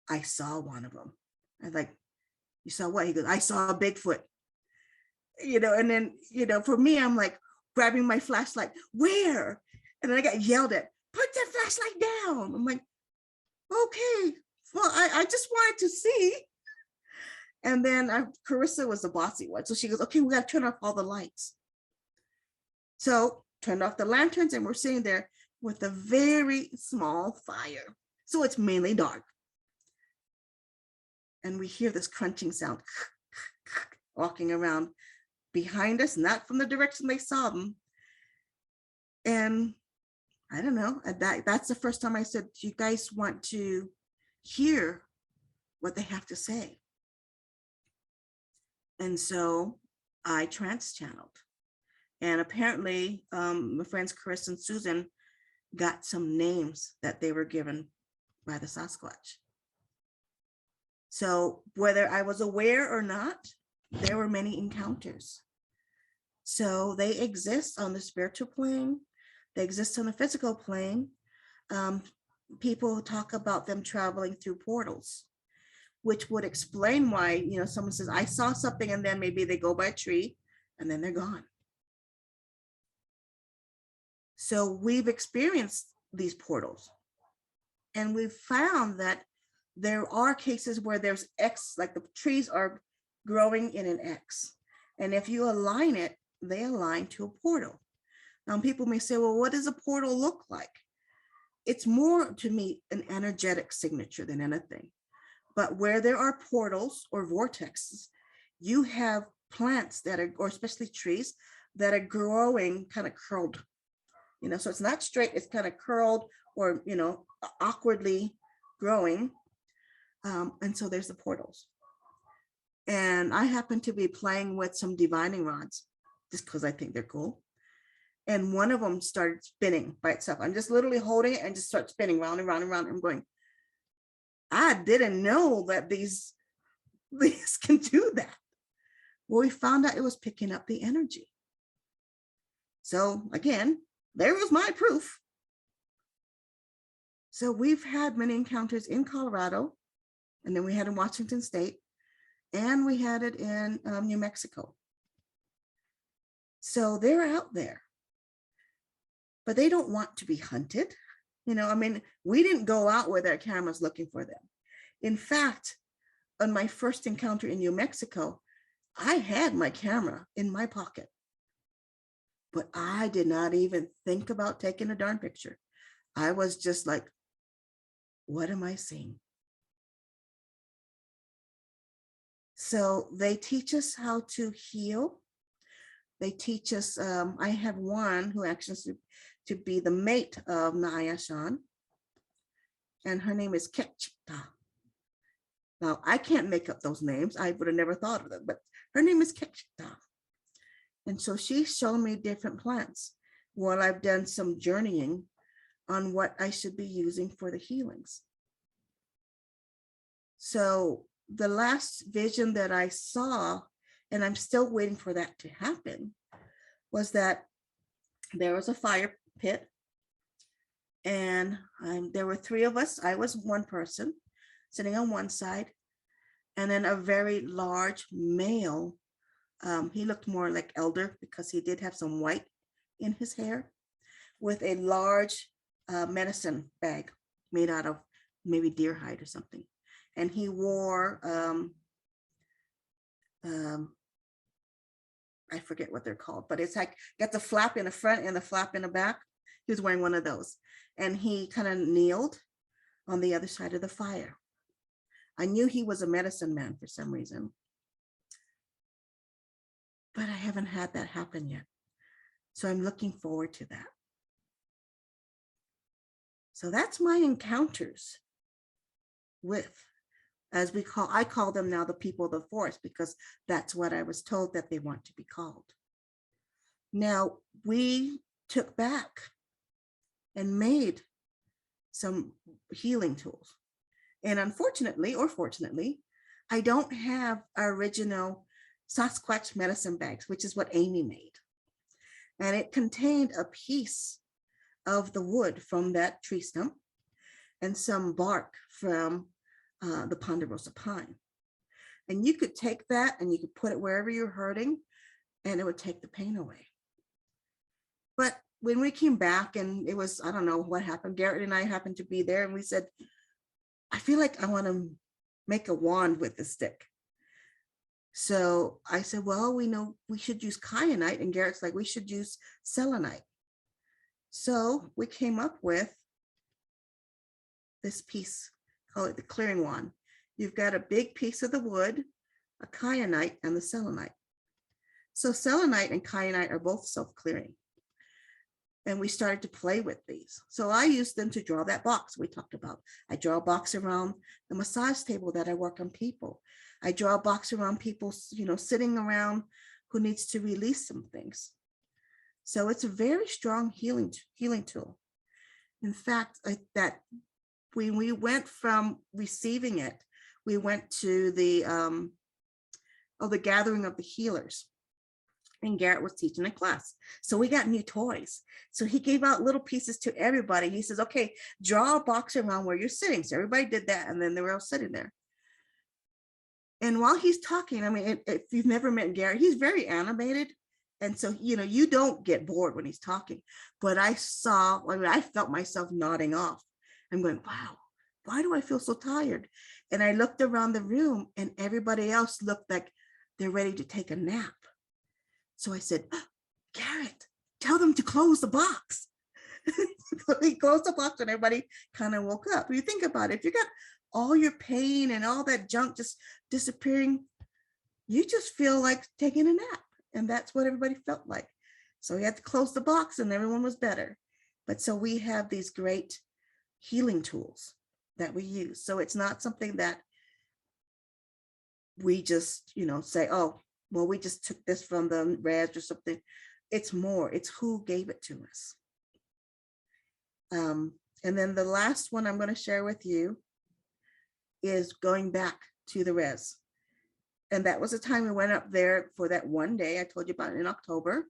I saw one of them. I was like, you saw what? He goes, I saw a Bigfoot. And then, for me, I'm like grabbing my flashlight, where? And then I got yelled at, put that flashlight down. I'm like, okay, well, I just wanted to see. And then Carissa was the bossy one. So she goes, okay, we got to turn off all the lights. So turned off the lanterns, and we're sitting there with a very small fire. So it's mainly dark. And we hear this crunching sound walking around behind us, not from the direction they saw them. And I don't know, that's the first time I said, do you guys want to hear what they have to say? And so I trans-channeled. And apparently my friends Chris and Susan got some names that they were given by the Sasquatch. So whether I was aware or not, there were many encounters. So they exist on the spiritual plane. They exist on the physical plane. People talk about them traveling through portals, which would explain why, someone says, I saw something, and then maybe they go by a tree and then they're gone. So we've experienced these portals, and we've found that there are cases where there's X, like the trees are growing in an X. And if you align it, they align to a portal. Now, people may say, well, what does a portal look like? It's more, to me, an energetic signature than anything. But where there are portals or vortexes, you have plants that are, or especially trees, that are growing kind of curled. So it's not straight, it's kind of curled or, awkwardly growing. And so there's the portals. And I happen to be playing with some divining rods just because I think they're cool. And one of them started spinning by itself. I'm just literally holding it and just start spinning round and round and round. I'm going, I didn't know that these can do that. Well, we found out it was picking up the energy. So again, there was my proof. So we've had many encounters in Colorado, and then we had in Washington State, and we had it in New Mexico. So they're out there, but they don't want to be hunted. We didn't go out with our cameras looking for them. In fact, on my first encounter in New Mexico, I had my camera in my pocket, but I did not even think about taking a darn picture. I was just like, what am I seeing? So they teach us how to heal. They teach us, I have one who actually to be the mate of Naayashan, and her name is Ketchita. Now, I can't make up those names. I would have never thought of them, but her name is Ketchita. And so she's shown me different plants while I've done some journeying on what I should be using for the healings. So the last vision that I saw, and I'm still waiting for that to happen, was that there was a fire pit, and there were three of us. I was one person sitting on one side, and then a very large male. He looked more like elder because he did have some white in his hair, with a large medicine bag made out of maybe deer hide or something. And he wore, I forget what they're called, but it's like got the flap in the front and the flap in the back. He was wearing one of those, and he kind of kneeled on the other side of the fire. I knew he was a medicine man for some reason, but I haven't had that happen yet. So I'm looking forward to that. So that's my encounters with, I call them now the people of the forest, because that's what I was told that they want to be called. Now, we took back and made some healing tools. And unfortunately, or fortunately, I don't have our original Sasquatch medicine bags, which is what Amy made. And it contained a piece of the wood from that tree stump and some bark from the ponderosa pine. And you could take that and you could put it wherever you're hurting, and it would take the pain away. But when we came back, and it was, I don't know what happened, Garrett and I happened to be there, and we said, I feel like I want to make a wand with the stick. So I said, well, we know we should use kyanite. And Garrett's like, we should use selenite. So we came up with this piece, call it the clearing wand. You've got a big piece of the wood, a kyanite, and the selenite. So selenite and kyanite are both self-clearing. And we started to play with these. So I used them to draw that box we talked about. I draw a box around the massage table that I work on people. I draw a box around people, sitting around who needs to release some things. So it's a very strong healing tool. In fact, that when we went from receiving it, we went to the gathering of the healers. And Garrett was teaching a class. So we got new toys. So he gave out little pieces to everybody. He says, okay, draw a box around where you're sitting. So everybody did that. And then they were all sitting there. And while he's talking, I mean, if you've never met Garrett, he's very animated. And so, you don't get bored when he's talking. But I felt myself nodding off. I'm going, wow, why do I feel so tired? And I looked around the room and everybody else looked like they're ready to take a nap. So I said, Garrett, tell them to close the box. He closed the box and everybody kind of woke up. You think about it, if you got all your pain and all that junk just disappearing, you just feel like taking a nap. And that's what everybody felt like. So we had to close the box and everyone was better. But so we have these great healing tools that we use. So it's not something that we just, say, oh, well, we just took this from the res or something. It's more, it's who gave it to us. And then the last one I'm going to share with you is going back to the res. And that was the time we went up there for that one day I told you about in October.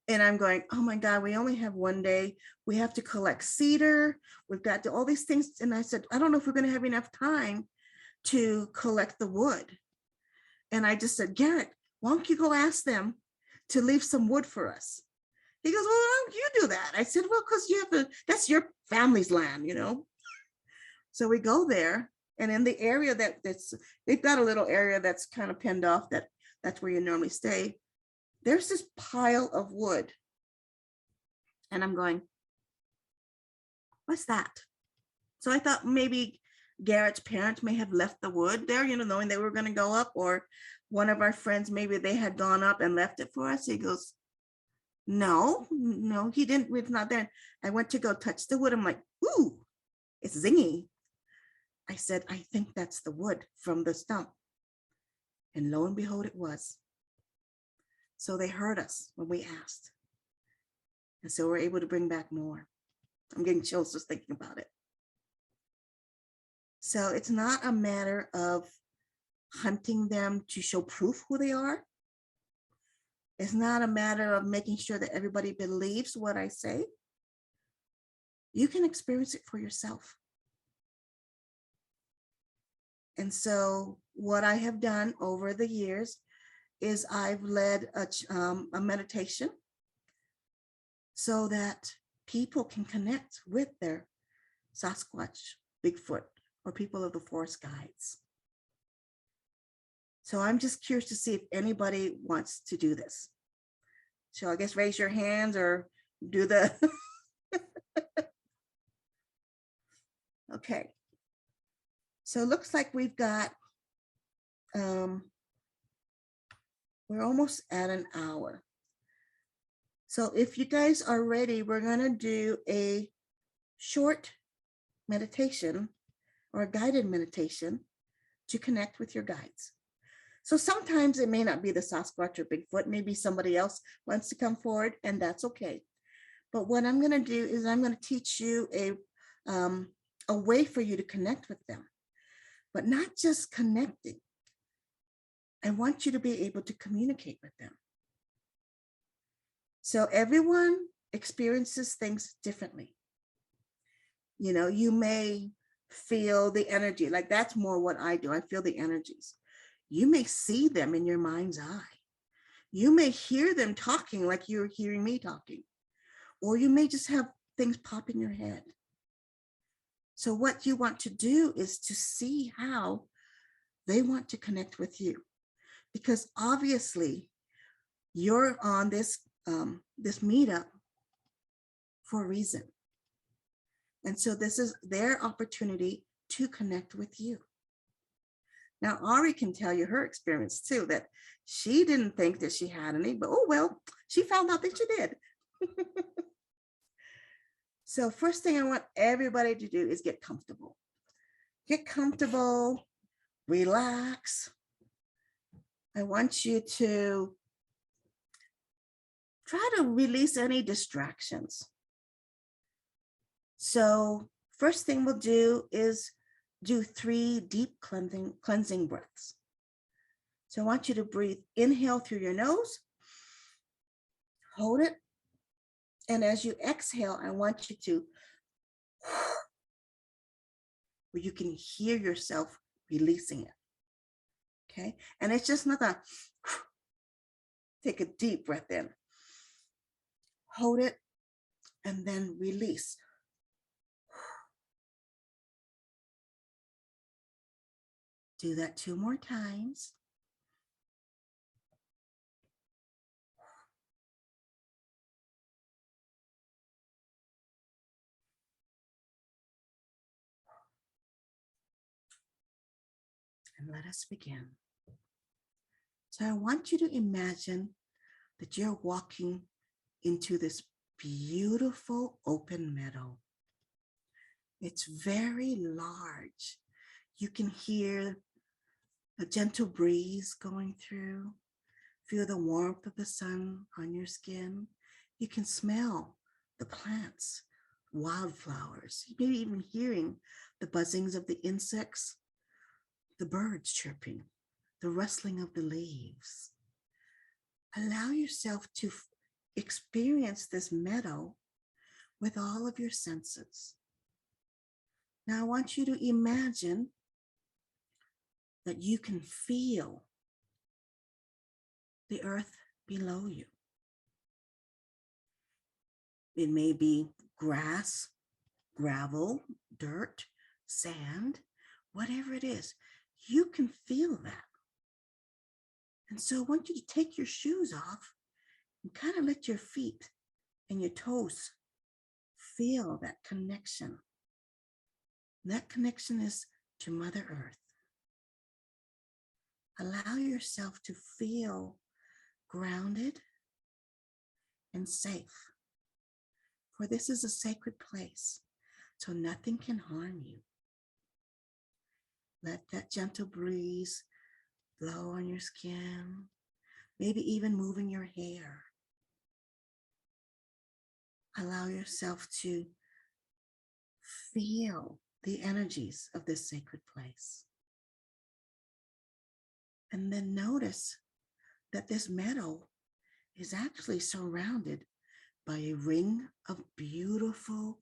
And I'm going, oh my God, we only have one day. We have to collect cedar. We've got to all these things. And I said, I don't know if we're going to have enough time to collect the wood. And I just said, Garrett, why don't you go ask them to leave some wood for us? He goes, well, why don't you do that? I said, well, because that's your family's land, So we go there, and in the area they've got a little area that's kind of pinned off, that's where you normally stay. There's this pile of wood. And I'm going, what's that? So I thought maybe Garrett's parents may have left the wood there, knowing they were going to go up, or one of our friends, maybe they had gone up and left it for us. He goes, no, he didn't. It's not there. I went to go touch the wood. I'm like, ooh, it's zingy. I said, I think that's the wood from the stump. And lo and behold, it was. So they heard us when we asked. And so we're able to bring back more. I'm getting chills just thinking about it. So it's not a matter of hunting them to show proof who they are. It's not a matter of making sure that everybody believes what I say. You can experience it for yourself. And so what I have done over the years is I've led a meditation so that people can connect with their Sasquatch, Bigfoot, or people of the forest guides. So I'm just curious to see if anybody wants to do this. So I guess raise your hands or do the, okay. So it looks like we've got, we're almost at an hour. So if you guys are ready, we're gonna do a short meditation or a guided meditation to connect with your guides. So sometimes it may not be the Sasquatch or Bigfoot, maybe somebody else wants to come forward, and that's okay. But what I'm gonna do is I'm gonna teach you a way for you to connect with them, but not just connecting. I want you to be able to communicate with them. So everyone experiences things differently. You may feel the energy. Like that's more what I do. I feel the energies. You may see them in your mind's eye. You may hear them talking like you're hearing me talking, or you may just have things pop in your head. So what you want to do is to see how they want to connect with you, because obviously you're on this meetup for a reason. And so this is their opportunity to connect with you. Now, Ari can tell you her experience too, that she didn't think that she had any, but oh, well, she found out that she did. So first thing I want everybody to do is get comfortable. Get comfortable, relax. I want you to try to release any distractions. So first thing we'll do is do 3 deep cleansing breaths. So I want you to breathe, inhale through your nose, hold it. And as you exhale, I want you to, where you can hear yourself releasing it. Okay. And it's just not a, take a deep breath in, hold it, and then release. Do that 2 more times. And let us begin. So I want you to imagine that you're walking into this beautiful open meadow. It's very large. You can hear a gentle breeze going through. Feel the warmth of the sun on your skin. You can smell the plants, wildflowers, maybe even hearing the buzzings of the insects, the birds chirping, the rustling of the leaves. Allow yourself to experience this meadow with all of your senses. Now I want you to imagine that you can feel the earth below you. It may be grass, gravel, dirt, sand, whatever it is, you can feel that. And so I want you to take your shoes off and kind of let your feet and your toes feel that connection. And that connection is to Mother Earth. Allow yourself to feel grounded and safe. For this is a sacred place, so nothing can harm you. Let that gentle breeze blow on your skin, maybe even moving your hair. Allow yourself to feel the energies of this sacred place. And then notice that this meadow is actually surrounded by a ring of beautiful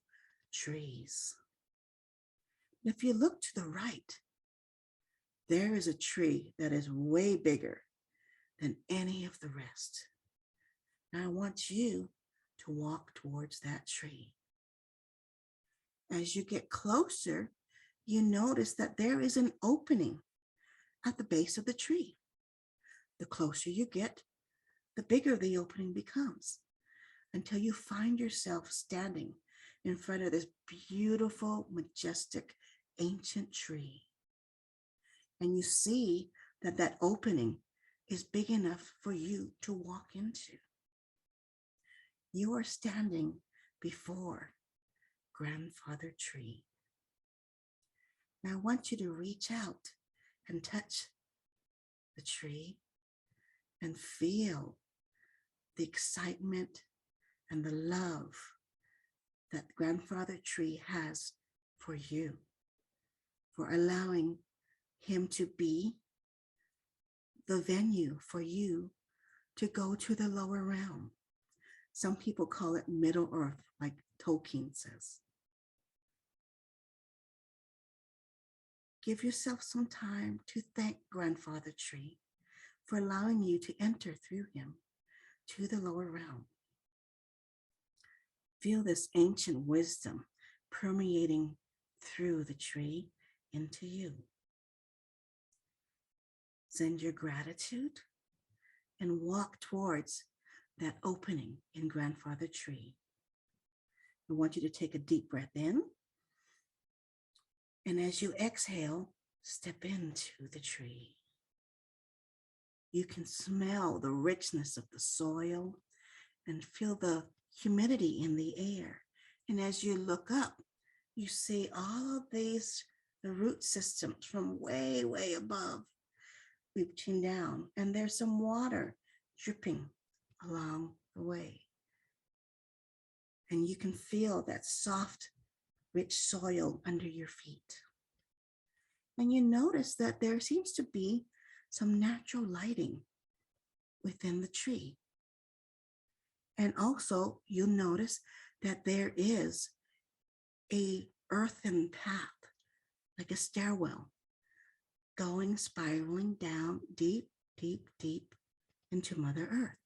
trees. If you look to the right, there is a tree that is way bigger than any of the rest. Now I want you to walk towards that tree. As you get closer, you notice that there is an opening at the base of the tree. The closer you get, the bigger the opening becomes, until you find yourself standing in front of this beautiful, majestic, ancient tree. And you see that that opening is big enough for you to walk into. You are standing before Grandfather Tree. Now I want you to reach out and touch the tree and feel the excitement and the love that Grandfather Tree has for you, for allowing him to be the venue for you to go to the lower realm. Some people call it Middle Earth, like Tolkien says. give yourself some time to thank Grandfather Tree for allowing you to enter through him to the lower realm. Feel this ancient wisdom permeating through the tree into you. Send your gratitude and walk towards that opening in Grandfather Tree. I want you to take a deep breath in. And as you exhale, step into the tree. You can smell the richness of the soil and feel the humidity in the air. And as you look up, you see all of these, the root systems from way, way above reaching down. And there's some water dripping along the way. And you can feel that soft, rich soil under your feet. And you notice that there seems to be some natural lighting within the tree. And also you'll notice that there is a earthen path, like a stairwell, going, spiraling down deep, deep, deep into Mother Earth.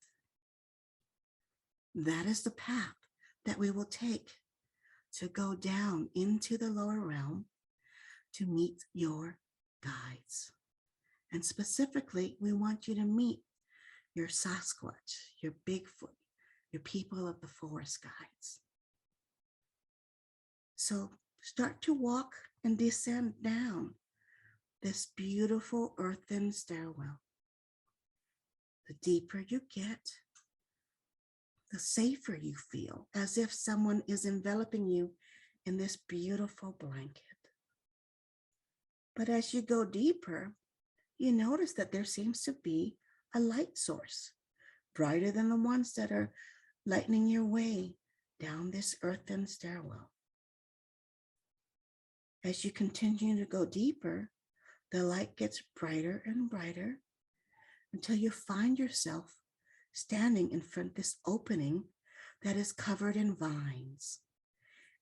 That is the path that we will take to go down into the lower realm to meet your guides. And specifically, we want you to meet your Sasquatch, your Bigfoot, your people of the forest guides. So start to walk and descend down this beautiful earthen stairwell. The deeper you get, the safer you feel, as if someone is enveloping you in this beautiful blanket. But as you go deeper, you notice that there seems to be a light source, brighter than the ones that are lightening your way down this earthen stairwell. As you continue to go deeper, the light gets brighter and brighter until you find yourself standing in front of this opening that is covered in vines.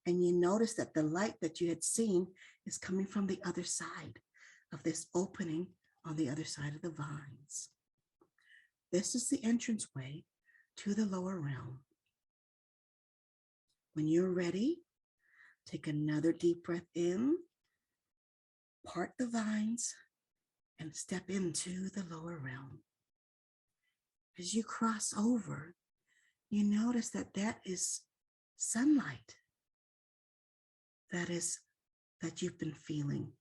And you notice that the light that you had seen is coming from the other side of this opening on the other side of the vines. This is the entranceway to the lower realm. When you're ready, take another deep breath in, part the vines, and step into the lower realm. As you cross over, you notice that that is sunlight that you've been feeling.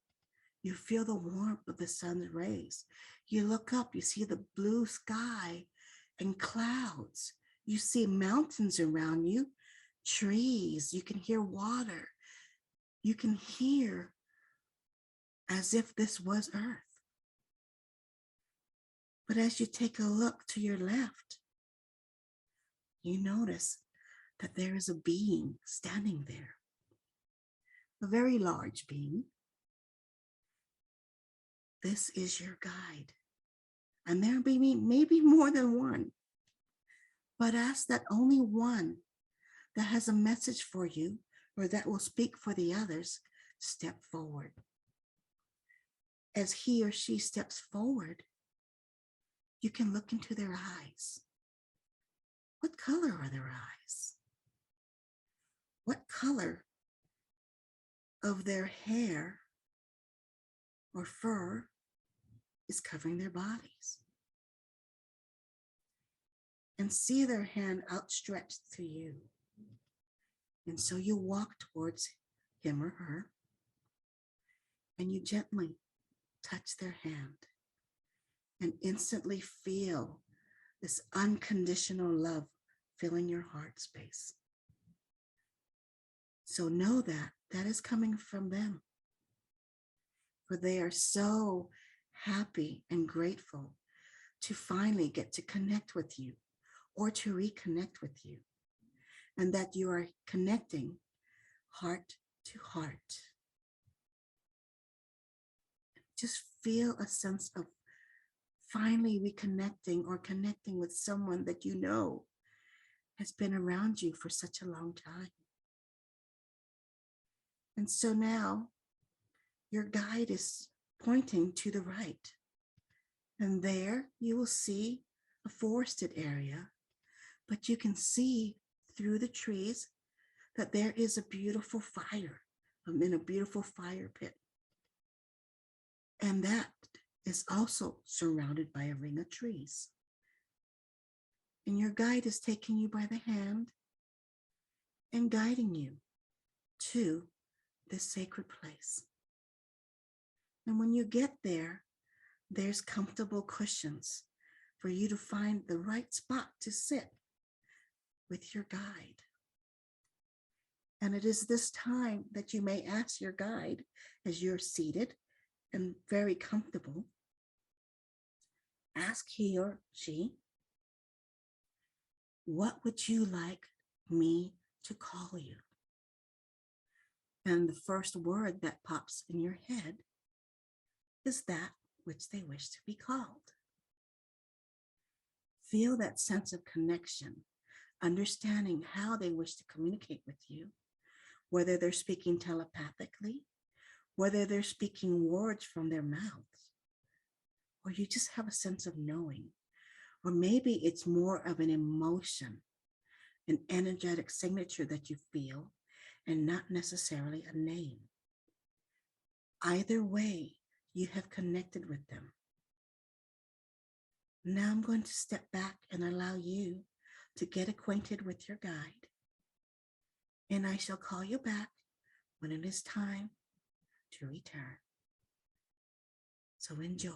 You feel the warmth of the sun's rays. You look up, you see the blue sky and clouds. You see mountains around you, trees. You can hear water. You can hear as if this was Earth. But as you take a look to your left, you notice that there is a being standing there, a very large being. This is your guide. And there may be more than one, but ask that only one that has a message for you or that will speak for the others step forward. As he or she steps forward, you can look into their eyes. What color are their eyes? What color of their hair or fur is covering their bodies? And see their hand outstretched to you. And so you walk towards him or her, and you gently touch their hand and instantly feel this unconditional love filling your heart space. So know that that is coming from them, for they are so happy and grateful to finally get to connect with you or to reconnect with you, and that you are connecting heart to heart. Just feel a sense of finally reconnecting or connecting with someone that you know has been around you for such a long time. And so now your guide is pointing to the right. And there you will see a forested area, but you can see through the trees that there is a beautiful fire. I'm in a beautiful fire pit. And that is also surrounded by a ring of trees. And your guide is taking you by the hand and guiding you to this sacred place. And when you get there, there's comfortable cushions for you to find the right spot to sit with your guide. And it is this time that you may ask your guide, as you're seated and very comfortable, ask he or she, what would you like me to call you? And the first word that pops in your head is that which they wish to be called. Feel that sense of connection, understanding how they wish to communicate with you, whether they're speaking telepathically, whether they're speaking words from their mouths, or you just have a sense of knowing, or maybe it's more of an emotion, an energetic signature that you feel, and not necessarily a name. Either way, you have connected with them. Now I'm going to step back and allow you to get acquainted with your guide. And I shall call you back when it is time to return. So enjoy.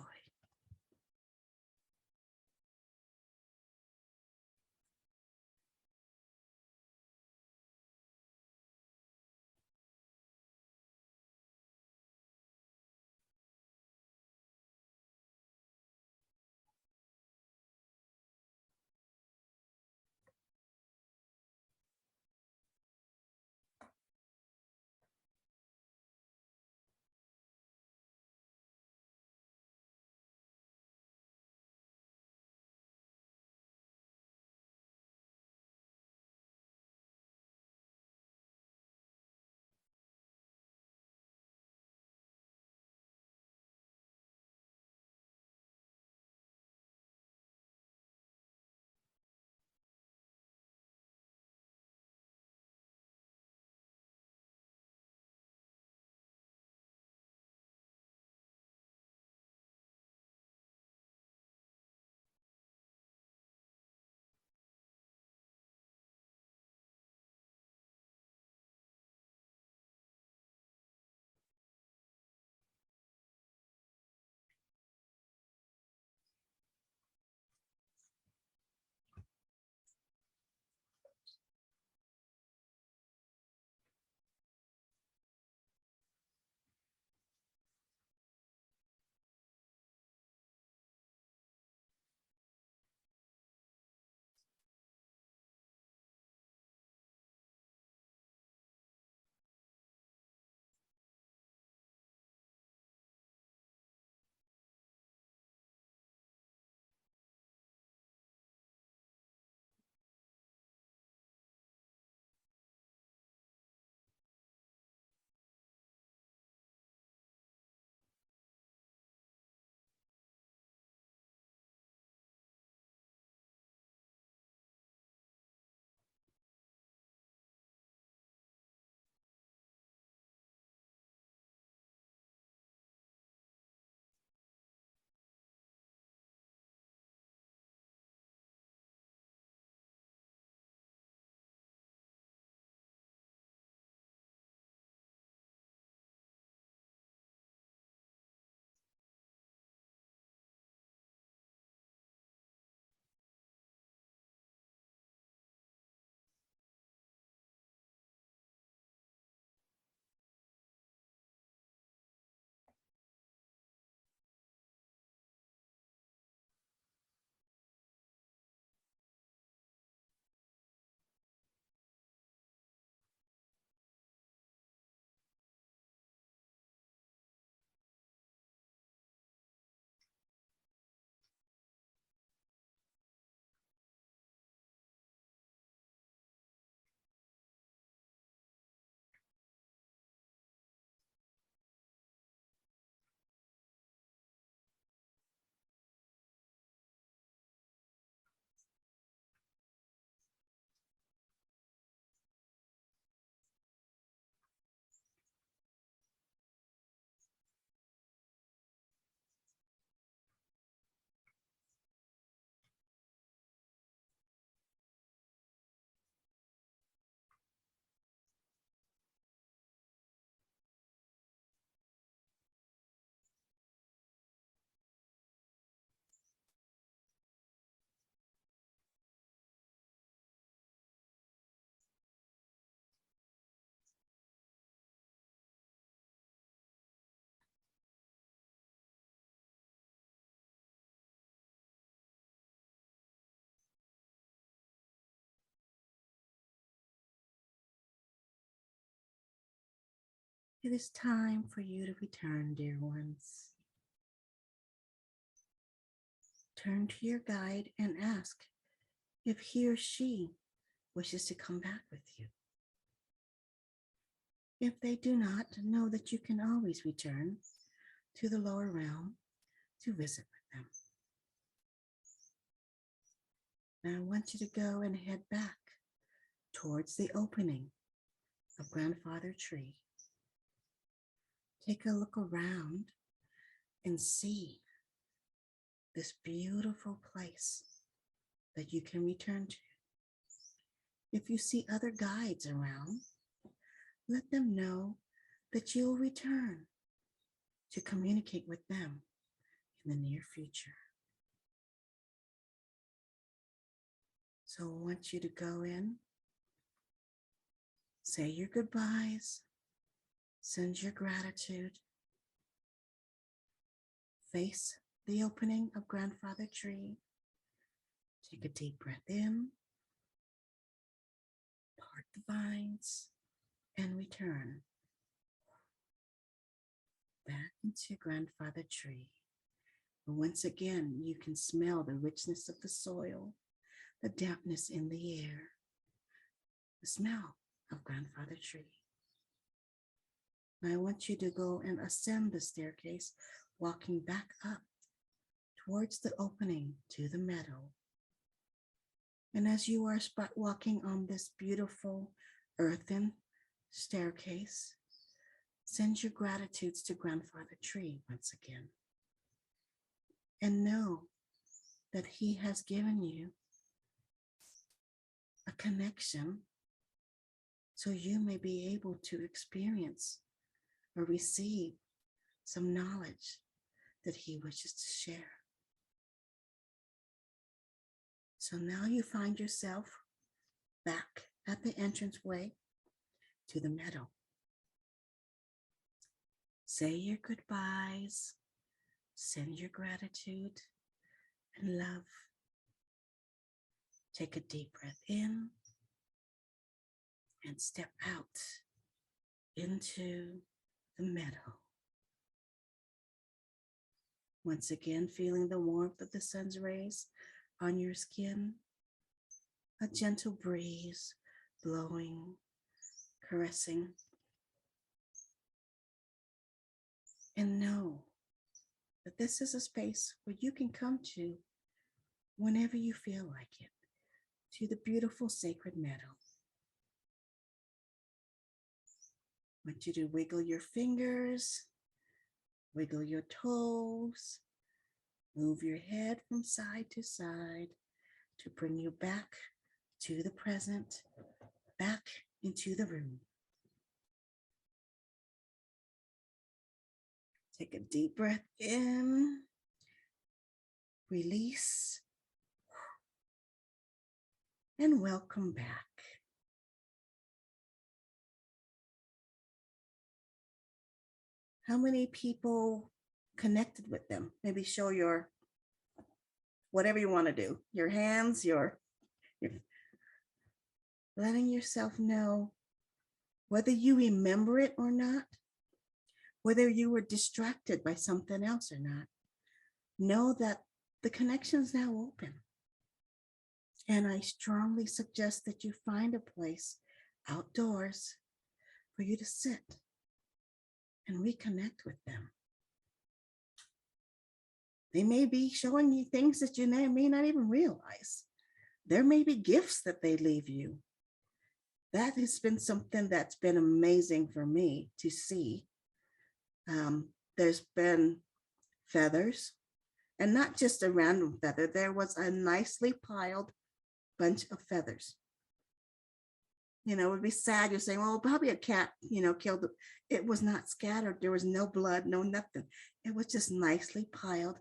It is time for you to return, dear ones. Turn to your guide and ask if he or she wishes to come back with you. If they do not, know that you can always return to the lower realm to visit with them. Now I want you to go and head back towards the opening of Grandfather Tree. Take a look around and see this beautiful place that you can return to. If you see other guides around, let them know that you'll return to communicate with them in the near future. So I want you to go in, say your goodbyes, send your gratitude, face the opening of Grandfather Tree, take a deep breath in, part the vines, and return back into Grandfather Tree. And once again, you can smell the richness of the soil, the dampness in the air, the smell of Grandfather Tree. Now I want you to go and ascend the staircase, walking back up towards the opening to the meadow. And as you are walking on this beautiful earthen staircase, send your gratitudes to Grandfather Tree once again. And know that he has given you a connection so you may be able to experience or receive some knowledge that he wishes to share. So now you find yourself back at the entranceway to the meadow. Say your goodbyes, send your gratitude and love. Take a deep breath in and step out into the meadow. Once again, feeling the warmth of the sun's rays on your skin, a gentle breeze blowing, caressing. And know that this is a space where you can come to whenever you feel like it, to the beautiful sacred meadow. I want you to wiggle your fingers, wiggle your toes, move your head from side to side to bring you back to the present, back into the room. Take a deep breath in, release, and welcome back. How many people connected with them? Maybe show your, whatever you want to do, your hands, your letting yourself know whether you remember it or not, whether you were distracted by something else or not. Know that the connection is now open. And I strongly suggest that you find a place outdoors for you to sit and reconnect with them. They may be showing you things that you may not even realize. There may be gifts that they leave you. That has been something that's been amazing for me to see. There's been feathers, and not just a random feather. There was a nicely piled bunch of feathers. You know, it would be sad. You're saying, well, probably a cat, killed it. It was not scattered. There was no blood, no nothing. It was just nicely piled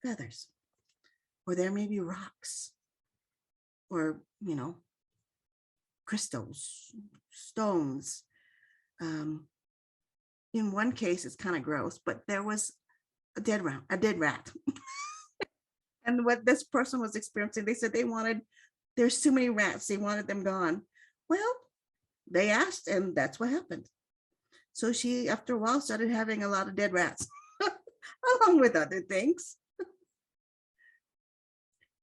feathers. Or there may be rocks or, crystals, stones. In one case, it's kind of gross, but there was a dead rat. And what this person was experiencing, they said there's too many rats. They wanted them gone. Well, they asked, and that's what happened. So she, after a while, started having a lot of dead rats, along with other things.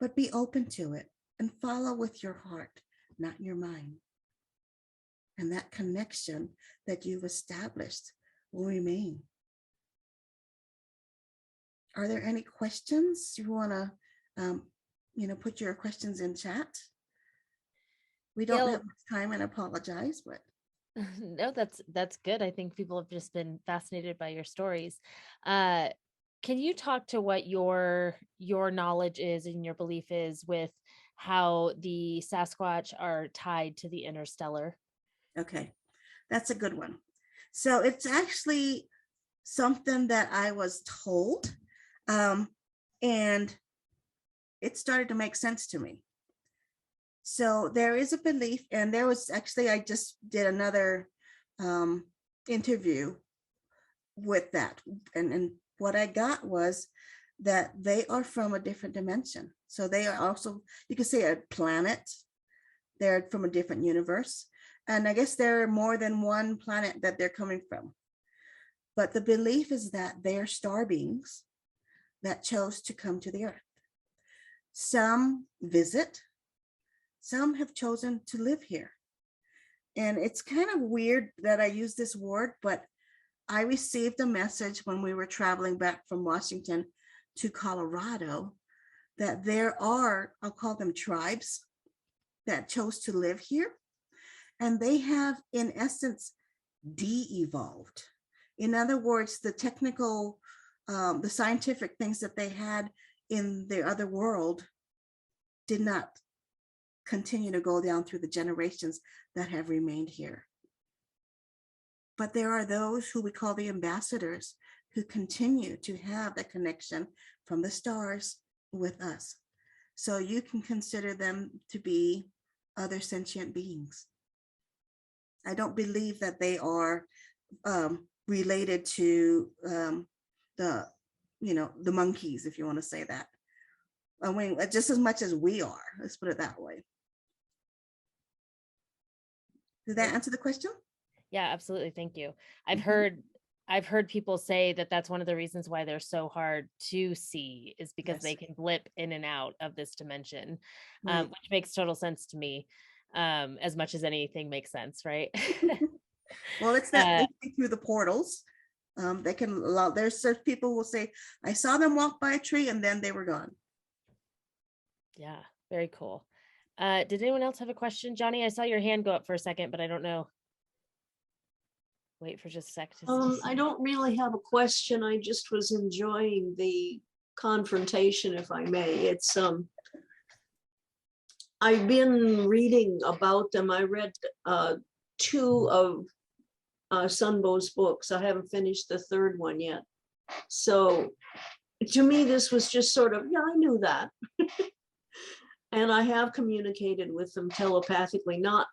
But be open to it and follow with your heart, not your mind. And that connection that you've established will remain. Are there any questions? You want to, put your questions in chat? We don't have much time, and apologize, but no, that's good. I think people have just been fascinated by your stories. Can you talk to what your knowledge is and your belief is with how the Sasquatch are tied to the interstellar? Okay, that's a good one. So it's actually something that I was told, and it started to make sense to me. So there is a belief, and there was actually, I just did another interview with that. And what I got was that they are from a different dimension. So they are also, you could say, a planet. They're from a different universe. And I guess there are more than one planet that they're coming from. But the belief is that they are star beings that chose to come to the earth. Some visit, some have chosen to live here. And it's kind of weird that I use this word, but I received a message when we were traveling back from Washington to Colorado that there are, I'll call them tribes, that chose to live here. And they have, in essence, de-evolved. In other words, the technical, the scientific things that they had in the other world did not continue to go down through the generations that have remained here. But there are those who we call the ambassadors who continue to have that connection from the stars with us. So you can consider them to be other sentient beings. I don't believe that they are related to the monkeys, if you want to say that. I mean, just as much as we are. Let's put it that way. Did that answer the question? Yeah, absolutely. Thank you. I've heard people say that that's one of the reasons why they're so hard to see, is because Yes. they can blip in and out of this dimension, Right. which makes total sense to me, as much as anything makes sense, right? Well, it's that they see through the portals. They can allow, there's certain people who will say, I saw them walk by a tree and then they were gone. Yeah, very cool. Did anyone else have a question? Johnny, I saw your hand go up for a second, but I don't know. Wait for just a sec. I don't really have a question. I just was enjoying the confrontation, if I may. It's I've been reading about them. I read 2 of Sunbow's books. I haven't finished the 3rd one yet. So to me, this was just sort of, yeah, I knew that. And I have communicated with them telepathically, not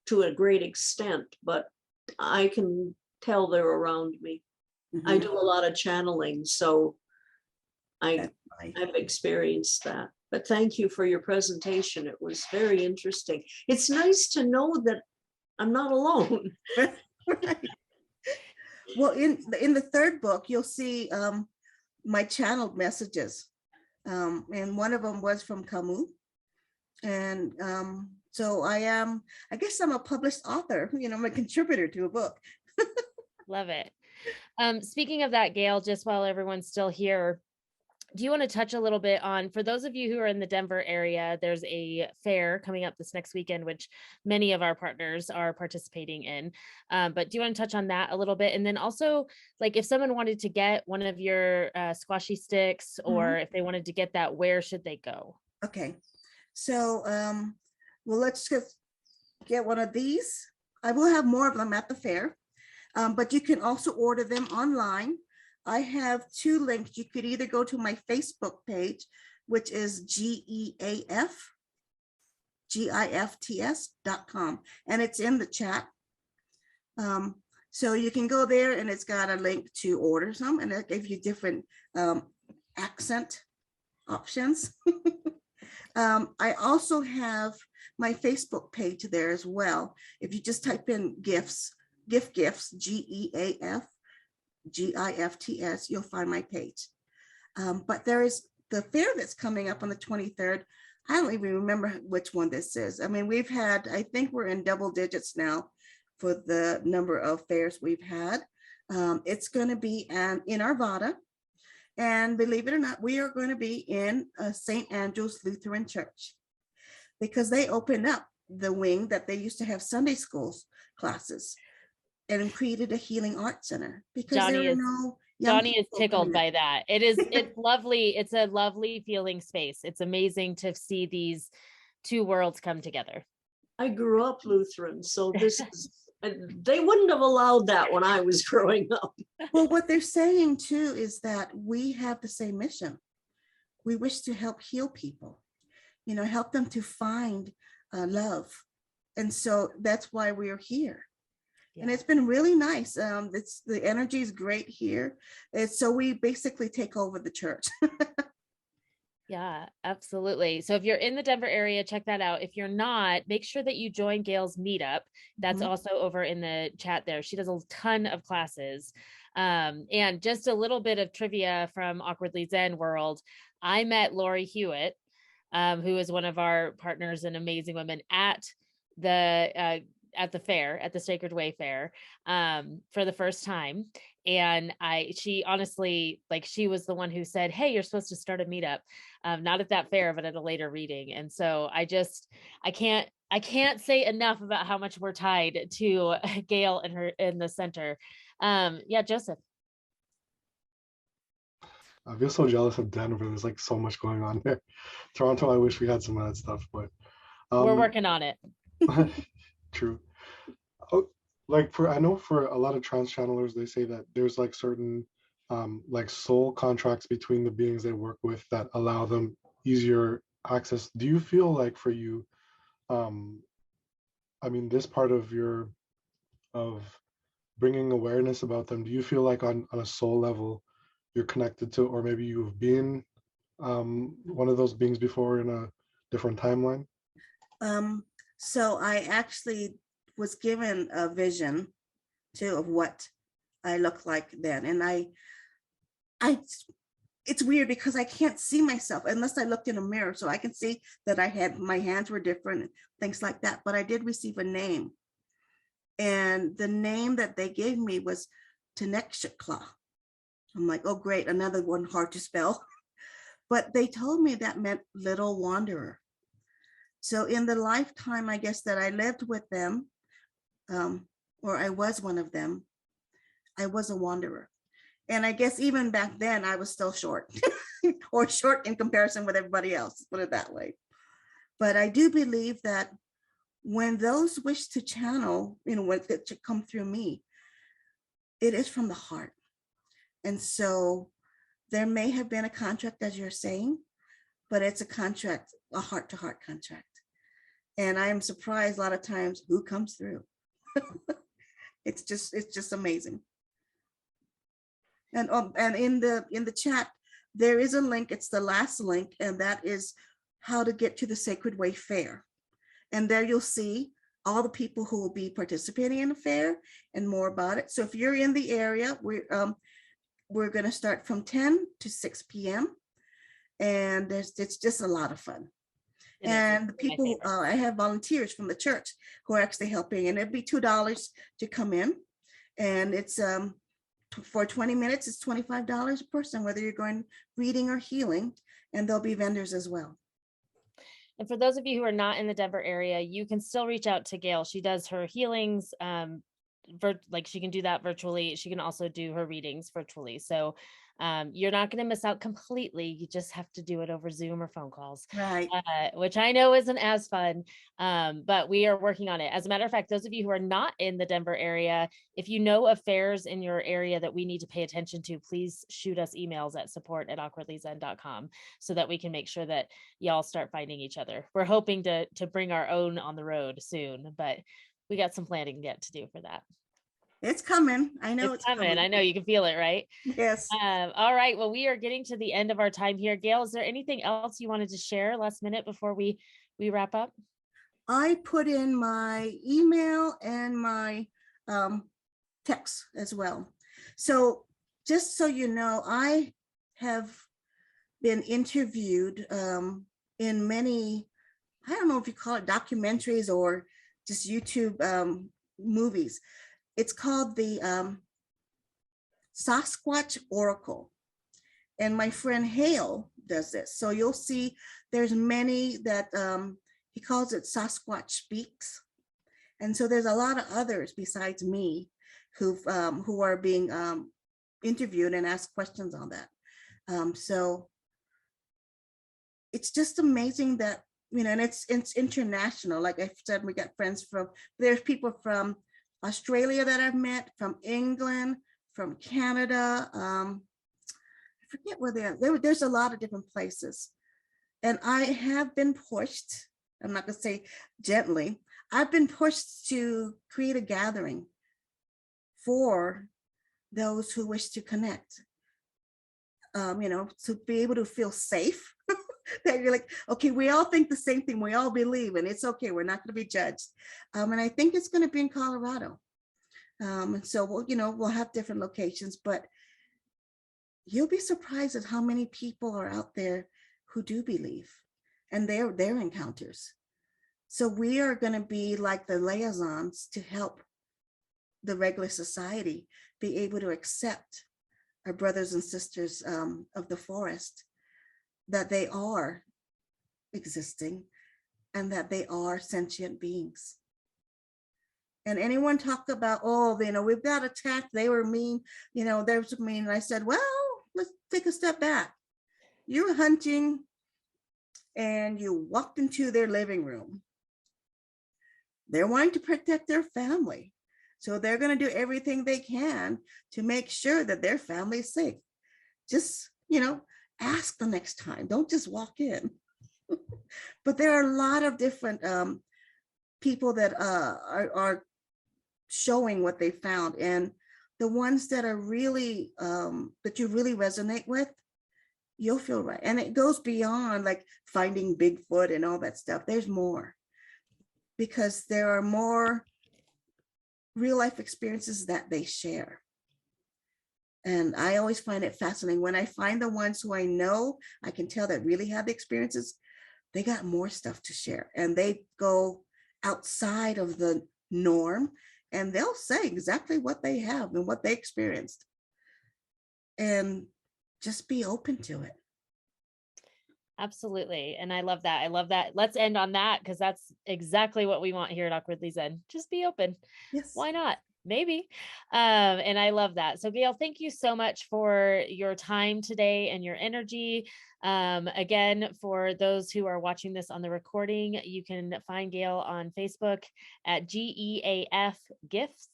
to a great extent, but I can tell they're around me. Mm-hmm. I do a lot of channeling, so I've experienced that. But thank you for your presentation. It was very interesting. It's nice to know that I'm not alone. Right. Well, in the 3rd book, you'll see my channeled messages. And one of them was from Camus. And so I guess I'm a published author, I'm a contributor to a book. Love it. Speaking of that, Gayle, just while everyone's still here, do you want to touch a little bit on, for those of you who are in the Denver area, there's a fair coming up this next weekend, which many of our partners are participating in. But do you want to touch on that a little bit? And then also, like, if someone wanted to get one of your squashy sticks, or if they wanted to get that, where should they go? Okay. So, well, let's just get one of these. I will have more of them at the fair, but you can also order them online. I have 2 links. You could either go to my Facebook page, which is GEAF.com, and it's in the chat. So you can go there, and it's got a link to order some, and it gives you different accent options. I also have my Facebook page there as well. If you just type in gifts, GEAF Gifts, GEAF GIFTS, you'll find my page. But there is the fair that's coming up on the 23rd. I don't even remember which one this is. I mean, we've had, I think we're in double digits now for the number of fairs we've had. It's going to be in Arvada. And believe it or not, we are going to be in St. Andrew's Lutheran Church, because they opened up the wing that they used to have Sunday schools classes and created a healing art center, because there are no young Johnny is people tickled coming by in. that. It's lovely. It's a lovely feeling space. It's amazing to see these two worlds come together. I grew up Lutheran, so this is, they wouldn't have allowed that when I was growing up. Well, what they're saying too is that we have the same mission. We wish to help heal people, you know, help them to find love. And so that's why we're here. Yeah. And it's been really nice. The energy is great here. So we basically take over the church. Yeah, absolutely. So if you're in the Denver area, check that out. If you're not, make sure that you join Gayle's meetup. That's also over in the chat there. She does a ton of classes. And just a little bit of trivia from Awkwardly Zen world. I met Lori Hewitt, who is one of our partners and amazing women at the fair, at the Sacred Way Fair, for the first time. And she honestly, like, she was the one who said, hey, you're supposed to start a meetup, not at that fair, but at a later reading. And so I can't say enough about how much we're tied to Gayle and her in the center. Yeah, Joseph. I feel so jealous of Denver. There's like so much going on there. Toronto, I wish we had some of that stuff, but we're working on it. True. Like I know for a lot of trans channelers, they say that there's like certain like soul contracts between the beings they work with that allow them easier access. Do you feel like for you, I mean, this part of bringing awareness about them, do you feel like on a soul level you're connected to, or maybe you've been one of those beings before in a different timeline? So I actually was given a vision too of what I look like then. And it's weird because I can't see myself unless I looked in a mirror. So I can see that my hands were different, things like that. But I did receive a name. And the name that they gave me was Tenekshikla. I'm like, oh, great, another one hard to spell. But they told me that meant little wanderer. So in the lifetime, I guess, that I lived with them, or I was one of them, I was a wanderer. And I guess even back then, I was still short, or short in comparison with everybody else, put it that way. But I do believe that when those wish to channel, you know, what to come through me, it is from the heart. And so there may have been a contract, as you're saying, but it's a contract, a heart-to-heart contract. And I am surprised a lot of times who comes through. It's just amazing. And in the chat, there is a link. It's the last link, and that is how to get to the Sacred Way Fair. And there you'll see all the people who will be participating in the fair and more about it. So if you're in the area, we're going to start from 10 to 6 p.m. And it's just a lot of fun. And the people, I have volunteers from the church who are actually helping, and it'd be $2 to come in. And it's for 20 minutes, it's $25 a person, whether you're going reading or healing, and there'll be vendors as well. And for those of you who are not in the Denver area, you can still reach out to Gayle. She does her healings, like she can do that virtually. She can also do her readings virtually. So you're not going to miss out completely. You just have to do it over Zoom or phone calls, right? Which I know isn't as fun, but we are working on it. As a matter of fact, those of you who are not in the Denver area, if you know of fairs in your area that we need to pay attention to, please shoot us emails at support@awkwardlyzen.com so that we can make sure that y'all start finding each other. We're hoping to bring our own on the road soon, but we got some planning yet to do for that. It's coming. I know it's coming. I know you can feel it, right? Yes. All right. Well, we are getting to the end of our time here. Gayle, is there anything else you wanted to share last minute before we wrap up? I put in my email and my text as well. So just so you know, I have been interviewed in many, I don't know if you call it documentaries or just YouTube movies. It's called the Sasquatch Oracle. And my friend Hale does this. So you'll see there's many that he calls it Sasquatch Speaks. And so there's a lot of others besides me who are being interviewed and asked questions on that. So it's just amazing that, you know, and it's international. Like I said, we got friends there's people from Australia that I've met, from England, from Canada. I forget where they are. There's a lot of different places. And I have been pushed, I'm not gonna say gently, I've been pushed to create a gathering for those who wish to connect. You know, to be able to feel safe. That you're like, okay, we all think the same thing, we all believe, and it's okay, we're not going to be judged. And I think it's going to be in Colorado. So we'll, you know, we'll have different locations, but you'll be surprised at how many people are out there who do believe, and their encounters. So we are going to be like the liaisons to help the regular society be able to accept our brothers and sisters of the forest, that they are existing and that they are sentient beings. And anyone talk about, oh, you know, we've got attacked, they were mean, you know, they're mean. And I said, well, let's take a step back. You were hunting and you walked into their living room. They're wanting to protect their family. So they're going to do everything they can to make sure that their family is safe. Just, you know, ask the next time. Don't just walk in. But there are a lot of different people that are showing what they found. And the ones that are really, that you really resonate with, you'll feel right. And it goes beyond like finding Bigfoot and all that stuff. There's more. Because there are more real life experiences that they share. And I always find it fascinating when I find the ones who I know, I can tell that really have the experiences, they got more stuff to share and they go outside of the norm and they'll say exactly what they have and what they experienced. And just be open to it. Absolutely. And I love that. I love that. Let's end on that because that's exactly what we want here at Awkwardly Zen. Just be open. Yes. Why not? Maybe. And I love that. So Gayle, thank you so much for your time today and your energy. Again, for those who are watching this on the recording, you can find Gayle on Facebook at GEAF Gifts.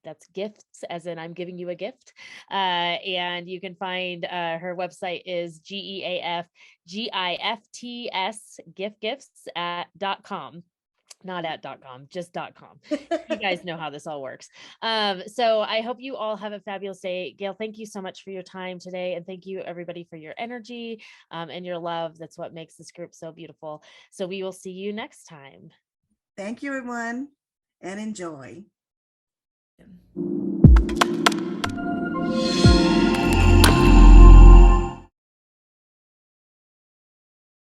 That's gifts, as in I'm giving you a gift. And you can find her website is GEAF GIFTS gifts.com. Not at .com, just .com. You guys know how this all works. So I hope you all have a fabulous day. Gayle, thank you so much for your time today. And thank you everybody for your energy and your love. That's what makes this group so beautiful. So we will see you next time. Thank you, everyone, and enjoy.